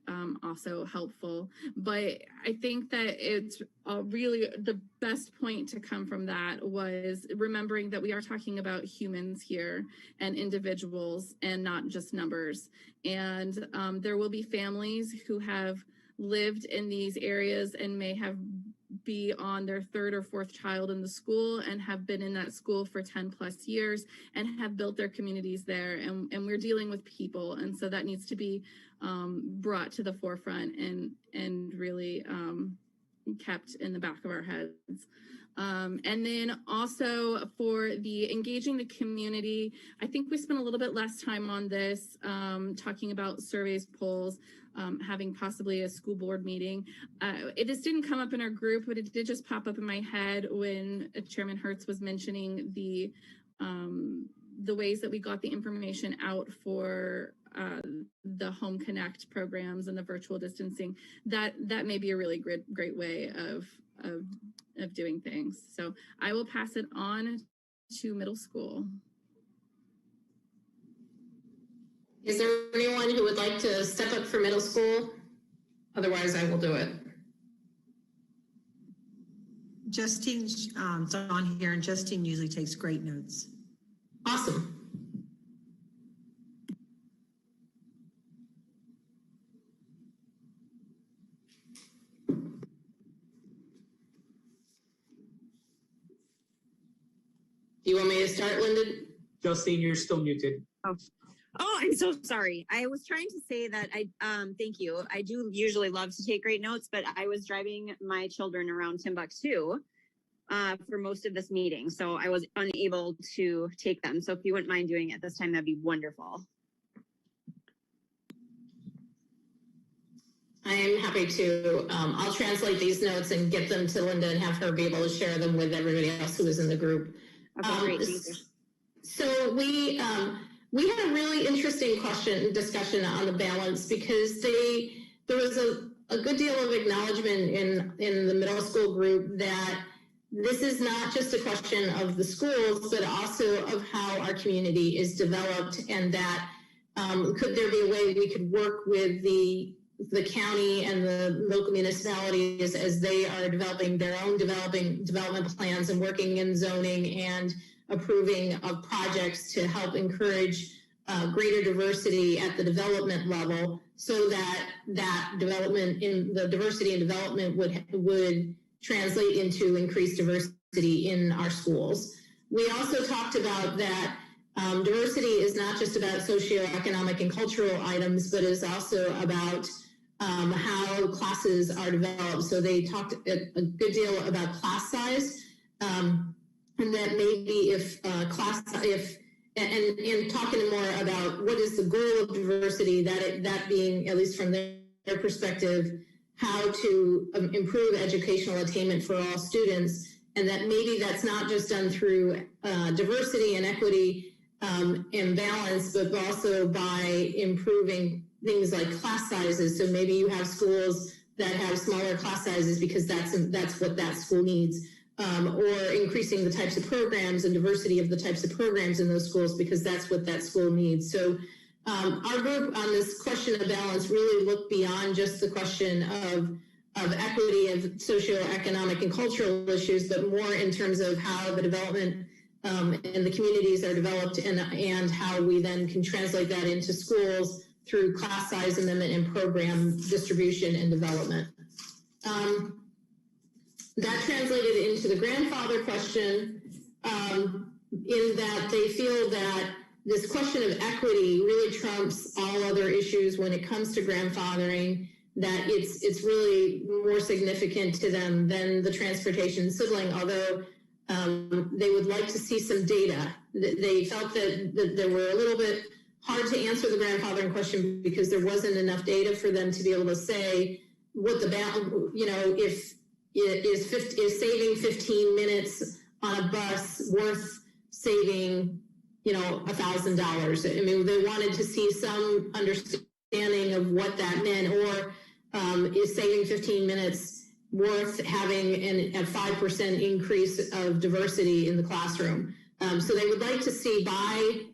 also helpful. But I think that it's really the best point to come from that was remembering that we are talking about humans here and individuals and not just numbers. And there will be families who have lived in these areas and may have be on their third or fourth child in the school and have been in that school for 10 plus years and have built their communities there. And we're dealing with people. And so that needs to be brought to the forefront and really kept in the back of our heads. And then also for the engaging the community, I think we spent a little bit less time on this, talking about surveys, polls, having possibly a school board meeting. This didn't come up in our group, but it did just pop up in my head when Chairman Hertz was mentioning the ways that we got the information out for the Home Connect programs and the virtual distancing. That may be a really great way of doing things. So I will pass it on to middle school. Is there anyone who would like to step up for middle school? Otherwise, I will do it. Justine's on here, and Justine usually takes great notes. Awesome. Do you want me to start, Lyndon? Justine, you're still muted. Oh, I'm so sorry. I was trying to say that thank you. I do usually love to take great notes, but I was driving my children around Timbuktu for most of this meeting, so I was unable to take them. So if you wouldn't mind doing it this time, that'd be wonderful. I am happy to. I'll translate these notes and get them to Linda and have her be able to share them with everybody else who is in the group. Okay, great. Thank you. So we had a really interesting discussion on the balance because there was a good deal of acknowledgement in the middle school group that this is not just a question of the schools, but also of how our community is developed, and that could there be a way we could work with the county and the local municipalities as they are developing their own development plans and working in zoning and approving of projects to help encourage greater diversity at the development level, so that development in the diversity and development would translate into increased diversity in our schools. We also talked about that diversity is not just about socioeconomic and cultural items, but is also about how classes are developed. So they talked a good deal about class size, and that maybe if and talking more about what is the goal of diversity, that being, at least from their perspective, how to improve educational attainment for all students, and that maybe that's not just done through diversity and equity and balance, but also by improving things like class sizes. So maybe you have schools that have smaller class sizes because that's what that school needs. Or increasing the types of programs and diversity of the types of programs in those schools because that's what that school needs. So our group on this question of balance really looked beyond just the question of equity of socioeconomic and cultural issues, but more in terms of how the development and the communities are developed and how we then can translate that into schools through class size amendment and program distribution and development. That translated into the grandfather question, in that they feel that this question of equity really trumps all other issues when it comes to grandfathering, that it's really more significant to them than the transportation sibling, although they would like to see some data. They felt that they were a little bit hard to answer the grandfathering question because there wasn't enough data for them to be able to say what the balance, if is saving 15 minutes on a bus worth saving, $1,000. I mean, they wanted to see some understanding of what that meant, or is saving 15 minutes worth having a 5% increase of diversity in the classroom. So they would like to see by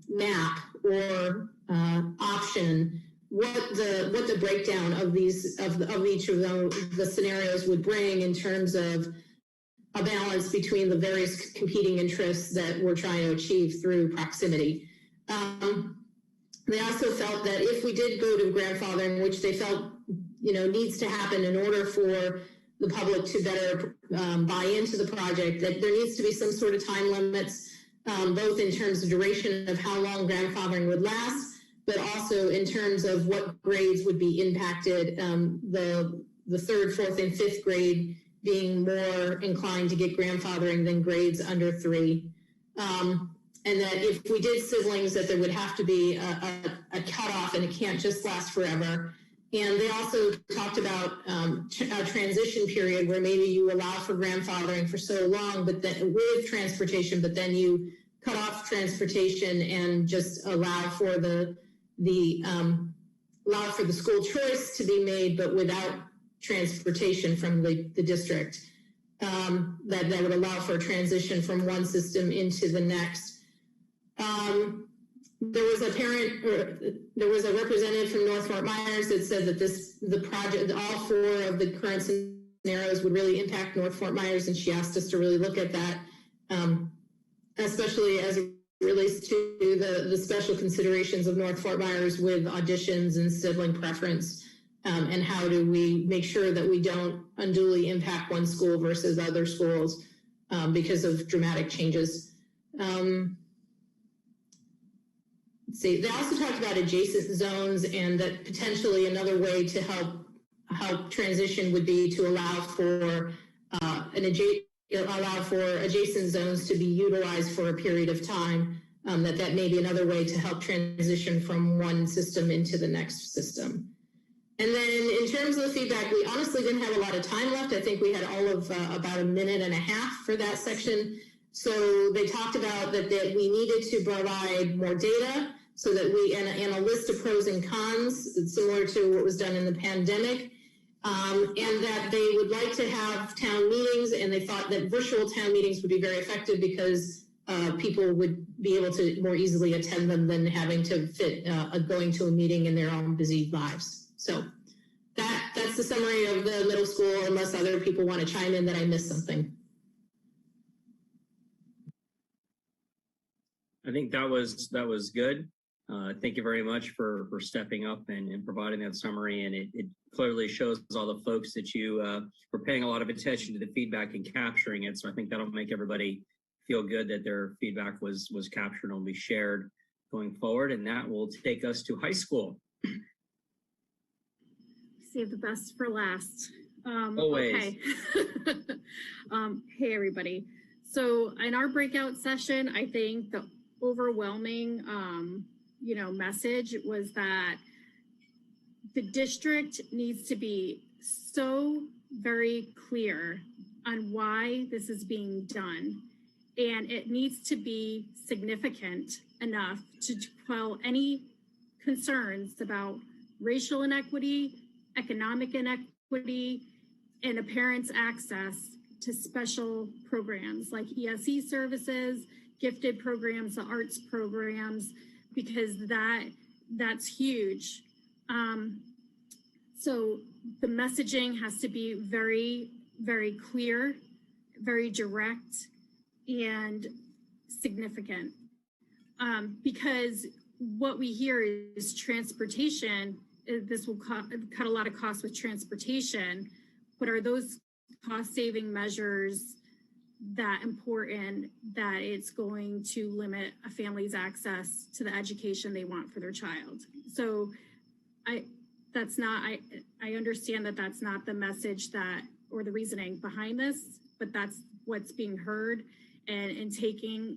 map or option what the breakdown of each of the scenarios would bring in terms of a balance between the various competing interests that we're trying to achieve through proximity. They also felt that if we did go to grandfathering, which they felt needs to happen in order for the public to better buy into the project, that there needs to be some sort of time limits, both in terms of duration of how long grandfathering would last, but also in terms of what grades would be impacted, the third, fourth, and fifth grade being more inclined to get grandfathering than grades under 3. And that if we did siblings, that there would have to be a cutoff and it can't just last forever. And they also talked about a transition period where maybe you allow for grandfathering for so long, but then with transportation, but then you cut off transportation and just allow for the school choice to be made, but without transportation from the district. That would allow for a transition from one system into the next. There was a representative from North Fort Myers that said that the project, all 4 of the current scenarios would really impact North Fort Myers, and she asked us to really look at that, especially as it relates to the special considerations of North Fort Myers with auditions and sibling preference, and how do we make sure that we don't unduly impact one school versus other schools because of dramatic changes. They also talked about adjacent zones, and that potentially another way to help transition would be to allow for adjacent zones to be utilized for a period of time. That may be another way to help transition from one system into the next system. And then in terms of the feedback, we honestly didn't have a lot of time left. I think we had all of about a minute and a half for that section. So they talked about that we needed to provide more data, so that and a list of pros and cons, similar to what was done in the pandemic, and that they would like to have town meetings, and they thought that virtual town meetings would be very effective because people would be able to more easily attend them than having to fit going to a meeting in their own busy lives. So that's the summary of the middle school, unless other people want to chime in that I missed something. I think that was good. Thank you very much for stepping up and providing that summary. And it clearly shows all the folks that you were paying a lot of attention to the feedback and capturing it. So I think that'll make everybody feel good that their feedback was captured and will be shared going forward. And that will take us to high school. Save the best for last. Always. Okay. Hey, everybody. So in our breakout session, I think the overwhelming, message was that the district needs to be so very clear on why this is being done. And it needs to be significant enough to quell any concerns about racial inequity, economic inequity, and a parent's access to special programs like ESE services, gifted programs, the arts programs, because that's huge. So the messaging has to be very, very clear, very direct, and significant. Because what we hear is transportation, this will cut a lot of costs with transportation, but are those cost-saving measures that important that it's going to limit a family's access to the education they want for their child? So I understand that that's not the message or the reasoning behind this, but that's what's being heard, and taking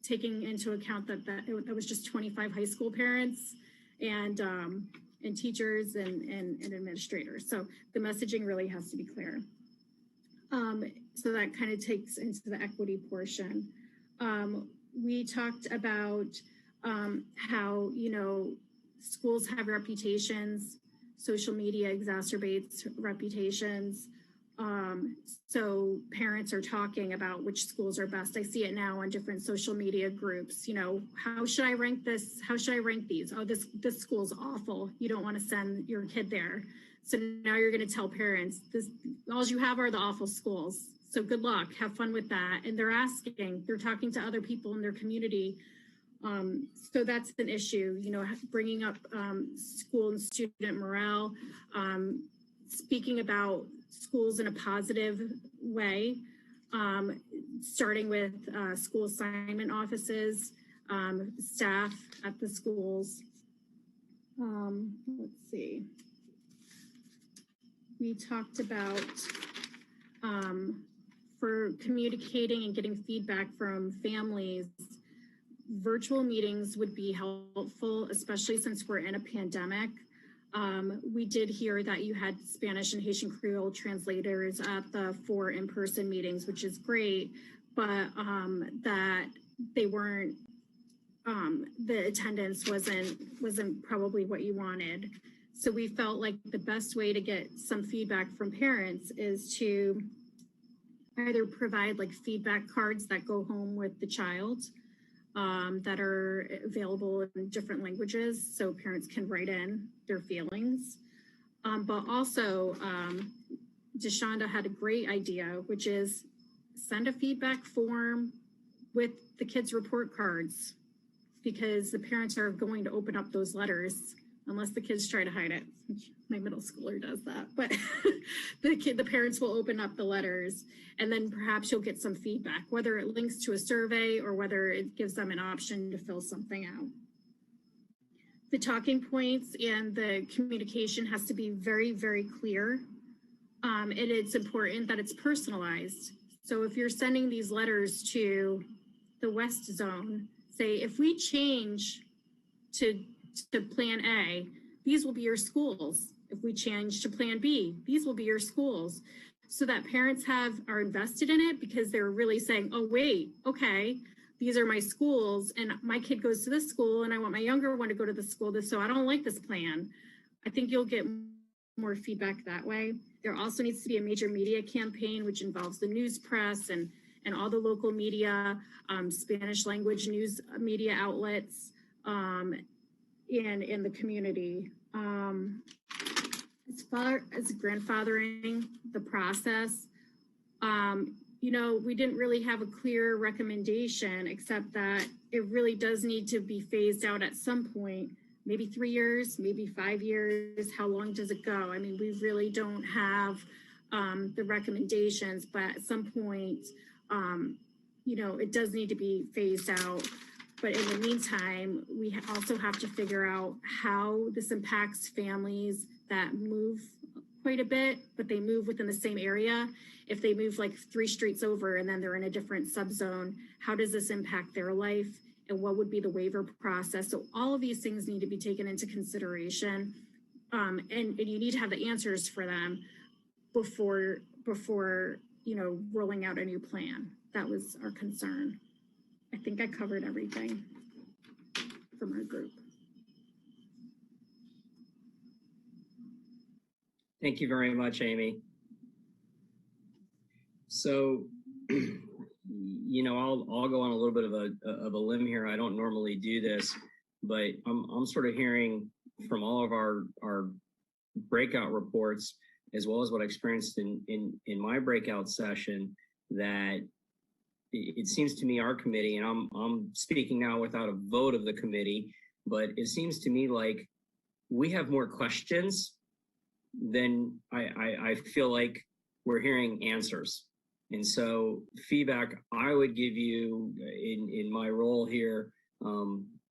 into account that it was just 25 high school parents and teachers and administrators. So the messaging really has to be clear. So that kind of takes into the equity portion. We talked about how, schools have reputations, social media exacerbates reputations. So parents are talking about which schools are best. I see it now on different social media groups. How should I rank this? How should I rank these? Oh, this school's awful. You don't want to send your kid there. So now you're going to tell parents, all you have are the awful schools. So good luck, have fun with that. And they're talking to other people in their community. So that's an issue, bringing up school and student morale, speaking about schools in a positive way, starting with school assignment offices, staff at the schools. Let's see. We talked about for communicating and getting feedback from families, virtual meetings would be helpful, especially since we're in a pandemic. We did hear that you had Spanish and Haitian Creole translators at the 4 in-person meetings, which is great, but that they weren't, the attendance wasn't probably what you wanted. So we felt like the best way to get some feedback from parents is to either provide like feedback cards that go home with the child, that are available in different languages so parents can write in their feelings. But also, DeShonda had a great idea, which is send a feedback form with the kids' report cards, because the parents are going to open up those letters unless the kids try to hide it. My middle schooler does that, but the parents will open up the letters, and then perhaps you'll get some feedback, whether it links to a survey or whether it gives them an option to fill something out. The talking points and the communication has to be very, very clear. And it's important that it's personalized. So if you're sending these letters to the West Zone, say, if we change to Plan A, these will be your schools. If we change to Plan B, these will be your schools. So that parents are invested in it, because they're really saying, oh, wait, okay, these are my schools, and my kid goes to this school, and I want my younger one to go to this school, so I don't like this plan. I think you'll get more feedback that way. There also needs to be a major media campaign, which involves the news press and all the local media, Spanish language news media outlets, and in the community. As far as grandfathering the process, you know, we didn't really have a clear recommendation, except that it really does need to be phased out at some point, maybe 3 years, maybe 5 years. How long does it go? I mean, we really don't have the recommendations, but at some point, you know, it does need to be phased out. But in the meantime, we also have to figure out how this impacts families that move quite a bit, but they move within the same area. If they move like 3 streets over and then they're in a different subzone, how does this impact their life? And what would be the waiver process? So all of these things need to be taken into consideration. And you need to have the answers for them before, you know, rolling out a new plan. That was our concern. I think I covered everything from our group. Thank you very much, Amy. So, you know, I'll go on a little bit of a limb here. I don't normally do this, but I'm sort of hearing from all of our breakout reports, as well as what I experienced in my breakout session, that it seems to me our committee, and I'm speaking now without a vote of the committee, but it seems to me like we have more questions than I feel like we're hearing answers. And so feedback I would give you in my role here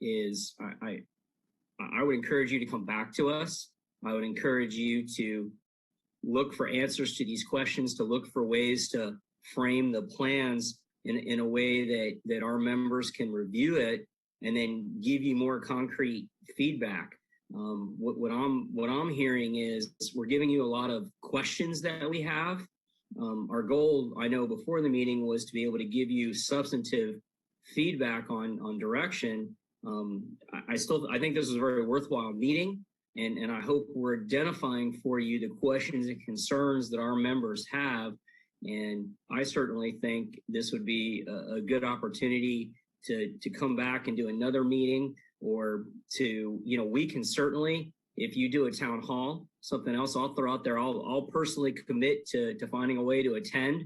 is I would encourage you to come back to us. I would encourage you to look for answers to these questions, to look for ways to frame the plans in a way that our members can review it and then give you more concrete feedback. What I'm hearing is we're giving you a lot of questions that we have. Our goal, I know before the meeting, was to be able to give you substantive feedback on direction. I think this is a very worthwhile meeting, and I hope we're identifying for you the questions and concerns that our members have. And I certainly think this would be a good opportunity to come back and do another meeting, or to, you know, we can certainly, if you do a town hall, something else I'll throw out there, I'll personally commit to finding a way to attend.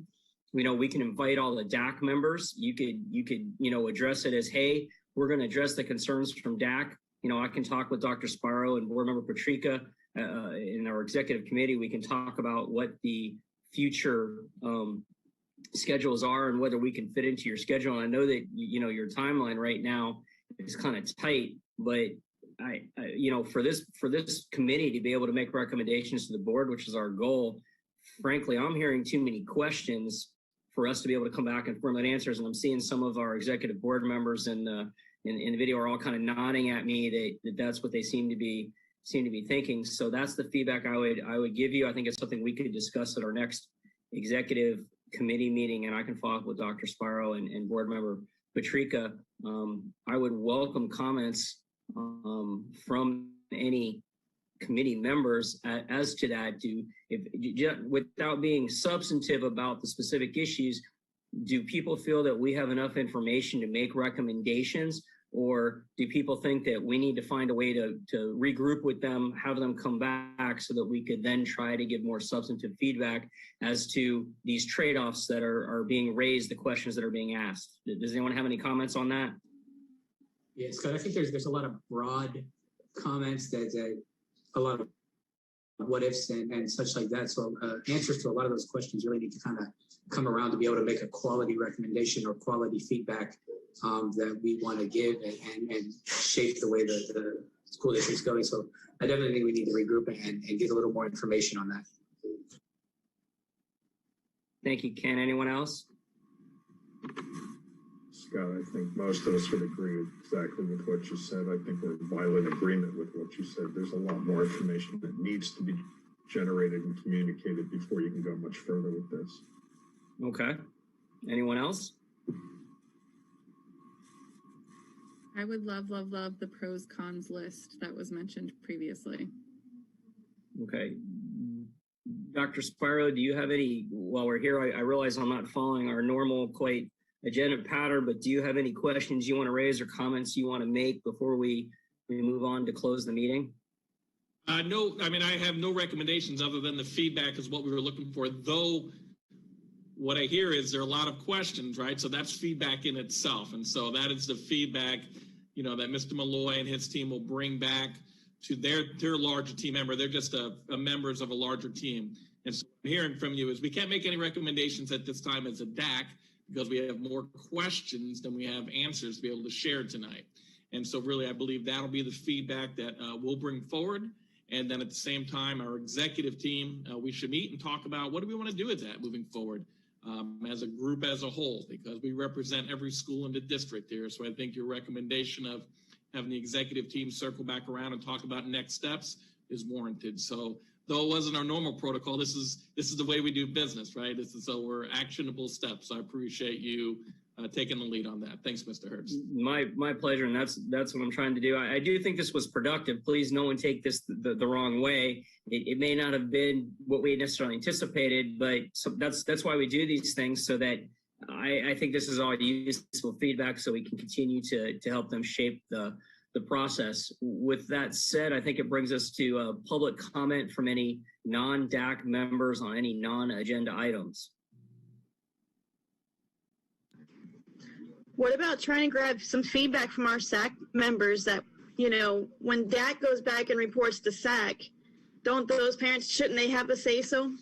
You know, we can invite all the DAC members. You could, you know, address it as, hey, we're going to address the concerns from DAC. You know, I can talk with Dr. Sparrow and Board Member Patrica in our executive committee. We can talk about what the future schedules are and whether we can fit into your schedule. And I know that, you know, your timeline right now is kind of tight, but I you know, for this committee to be able to make recommendations to the board, which is our goal, frankly, I'm hearing too many questions for us to be able to come back and formulate answers. And I'm seeing some of our executive board members in the video are all kind of nodding at me that that's what they seem to be thinking. So that's the feedback I would give you. I think it's something we could discuss at our next executive committee meeting, and I can follow up with Dr. Sparrow and board member Patrica. I would welcome comments from any committee members as to that. Without being substantive about the specific issues, do people feel that we have enough information to make recommendations, or do people think that we need to find a way to regroup with them, have them come back so that we could then try to give more substantive feedback as to these trade-offs that are being raised, the questions that are being asked? Does anyone have any comments on that? Yeah, Scott, I think there's a lot of broad comments that a lot of what ifs and such like that. So answers to a lot of those questions really need to kind of come around to be able to make a quality recommendation or quality feedback that we want to give and shape the way that the school district's going. So I definitely think we need to regroup and get a little more information on that. Thank you, Ken. Anyone else? Scott, I think most of us would agree exactly with what you said. I think we're in violent agreement with what you said. There's a lot more information that needs to be generated and communicated before you can go much further with this. Okay. Anyone else? I would love the pros cons list that was mentioned previously. Okay. Dr. Sparrow, do you have any, while we're here, I realize I'm not following our normal quite agenda pattern, but do you have any questions you want to raise or comments you want to make before we move on to close the meeting? No, I mean, I have no recommendations other than the feedback is what we were looking for, though what I hear is there are a lot of questions, right? So that's feedback in itself. And so that is the feedback, that Mr. Malloy and his team will bring back to their larger team member. They're just a members of a larger team. And so what I'm hearing from you is we can't make any recommendations at this time as a DAC because we have more questions than we have answers to be able to share tonight. And so really, I believe that'll be the feedback that we'll bring forward. And then at the same time, our executive team, we should meet and talk about what do we want to do with that moving forward as a group as a whole, because we represent every school in the district here. So I think your recommendation of having the executive team circle back around and talk about next steps is warranted. So though it wasn't our normal protocol, this is the way we do business, right? So we're actionable steps. So I appreciate you taking the lead on that. Thanks, Mr. Hertz. My pleasure, and that's what I'm trying to do. I do think this was productive. Please, no one take this the wrong way. It may not have been what we necessarily anticipated, but that's why we do these things, so that I think this is all useful feedback, so we can continue to help them shape the process. With that said, I think it brings us to public comment from any non-DAC members on any non-agenda items. What about trying to grab some feedback from our SAC members that, when DAC goes back and reports to SAC, don't those parents, shouldn't they have a say-so?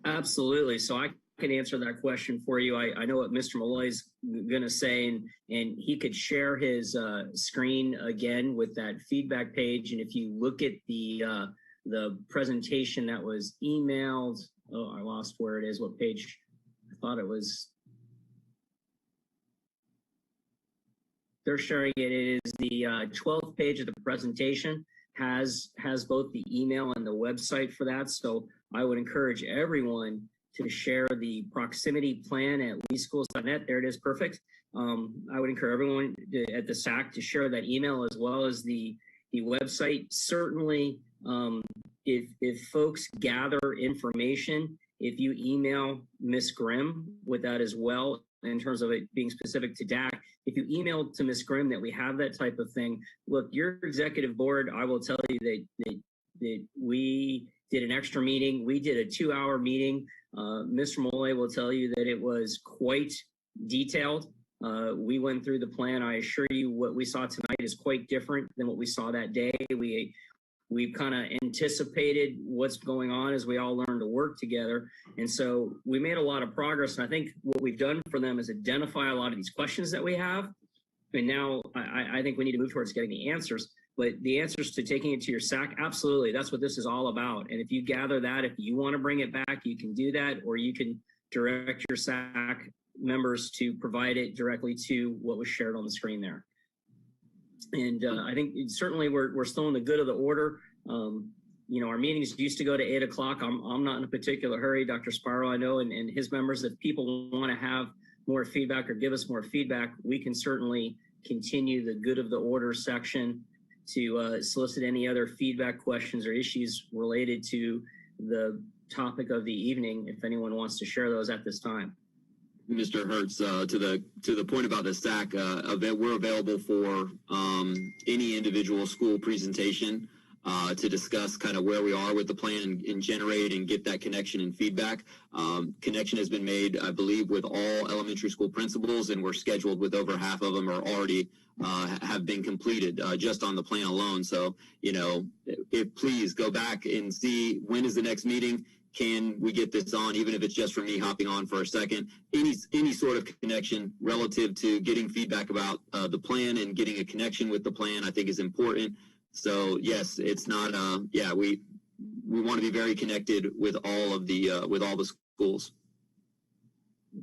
Absolutely. So I can answer that question for you. I know what Mr. Malloy's going to say, and he could share his screen again with that feedback page. And if you look at the presentation that was emailed, oh, I lost where it is, what page. I thought it was. They're sharing it. It is the 12th page of the presentation, has both the email and the website for that. So I would encourage everyone to share the proximity plan at leeschools.net. There it is, perfect. I would encourage everyone at the SAC to share that email as well as the website. Certainly, if folks gather information, if you email Ms. Grimm with that as well, in terms of it being specific to DAC, if you email to Ms. Grimm that we have that type of thing, look, your executive board, I will tell you that we did an extra meeting. We did a 2-hour meeting. Mr. Malloy will tell you that it was quite detailed. We went through the plan. I assure you what we saw tonight is quite different than what we saw that day. We've kind of anticipated what's going on as we all learn to work together. And so we made a lot of progress. And I think what we've done for them is identify a lot of these questions that we have. And now I think we need to move towards getting the answers. But the answers to taking it to your SAC, absolutely, that's what this is all about. And if you gather that, if you want to bring it back, you can do that, or you can direct your SAC members to provide it directly to what was shared on the screen there. And I think certainly we're still in the good of the order. Our meetings used to go to 8 o'clock. I'm not in a particular hurry. Dr. Sparrow, I know, and his members, if people want to have more feedback or give us more feedback, we can certainly continue the good of the order section to solicit any other feedback, questions, or issues related to the topic of the evening, if anyone wants to share those at this time. Mr. Hertz, to the point about the SAC, we're available for any individual school presentation to discuss kind of where we are with the plan and generate and get that connection and feedback. Connection has been made, I believe, with all elementary school principals, and we're scheduled with over half of them are already have been completed just on the plan alone. So, if please go back and see when is the next meeting. Can we get this on, even if it's just for me hopping on for a second? Any sort of connection relative to getting feedback about the plan and getting a connection with the plan, I think is important. So yes, it's not. We want to be very connected with all of the schools.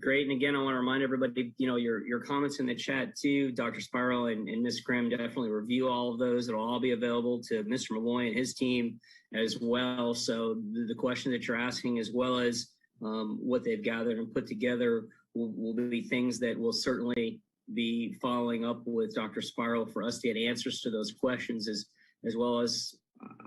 Great, and again, I want to remind everybody, your comments in the chat too. Dr. Sparrow and Ms. Grimm definitely review all of those. It'll all be available to Mr. Malloy and his team as well. So the question that you're asking, as well as what they've gathered and put together, will be things that we'll certainly be following up with Dr. Sparrow for us to get answers to those questions, as well as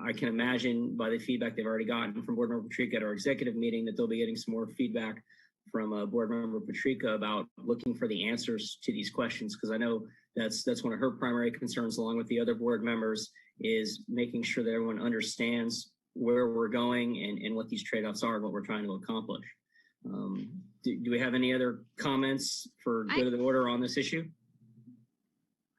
I can imagine by the feedback they've already gotten from Board Member Patrica at our executive meeting that they'll be getting some more feedback from Board Member Patrica about looking for the answers to these questions, because I know that's one of her primary concerns, along with the other board members, is making sure that everyone understands where we're going and what these trade-offs are and what we're trying to accomplish. Do we have any other comments for good of the order on this issue?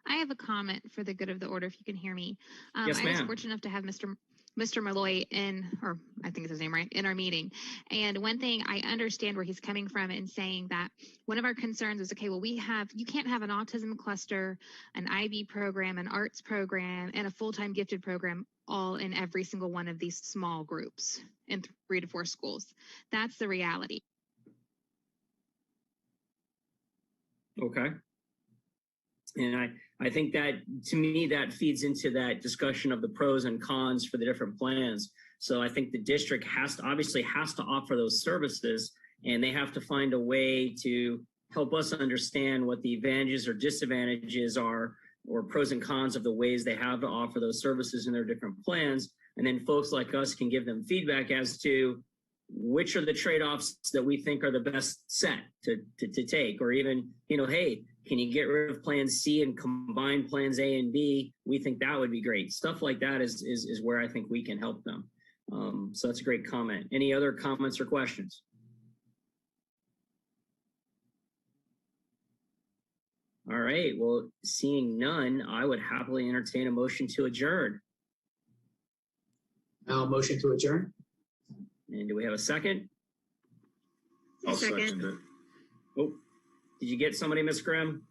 I have a comment for the good of the order, if you can hear me. Yes, I was ma'am. fortunate enough to have Mr. Malloy in, or I think it's his name, right, in our meeting. And one thing, I understand where he's coming from in saying that one of our concerns is, okay, well, you can't have an autism cluster, an IB program, an arts program, and a full-time gifted program all in every single one of these small groups in 3 to 4 schools. That's the reality. Okay. And I think that, to me, that feeds into that discussion of the pros and cons for the different plans. So I think the district obviously has to offer those services, and they have to find a way to help us understand what the advantages or disadvantages are, or pros and cons of the ways they have to offer those services in their different plans. And then folks like us can give them feedback as to which are the trade-offs that we think are the best set to take, or even, hey, can you get rid of plan C and combine plans A and B? We think that would be great. Stuff like that is where I think we can help them. So that's a great comment. Any other comments or questions? All right, well, seeing none, I would happily entertain a motion to adjourn. I'll motion to adjourn. And do we have a second? I'll second it. Oh, did you get somebody, Miss Grimm?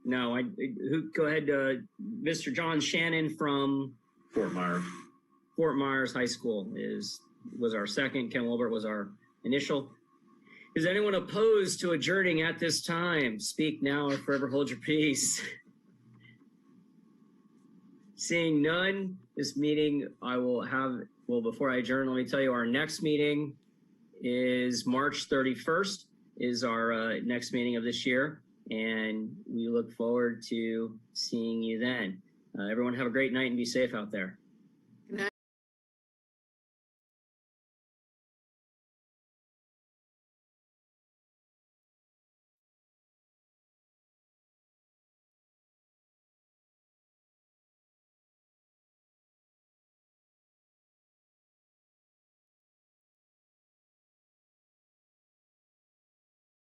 No, go ahead, Mr. John Shannon from Fort Myers High School was our second. Ken Wilbert was our initial. Is anyone opposed to adjourning at this time? Speak now or forever hold your peace. Seeing none, this meeting before I adjourn, let me tell you, our next meeting is March 31st, is our next meeting of this year. And we look forward to seeing you then. Everyone have a great night and be safe out there.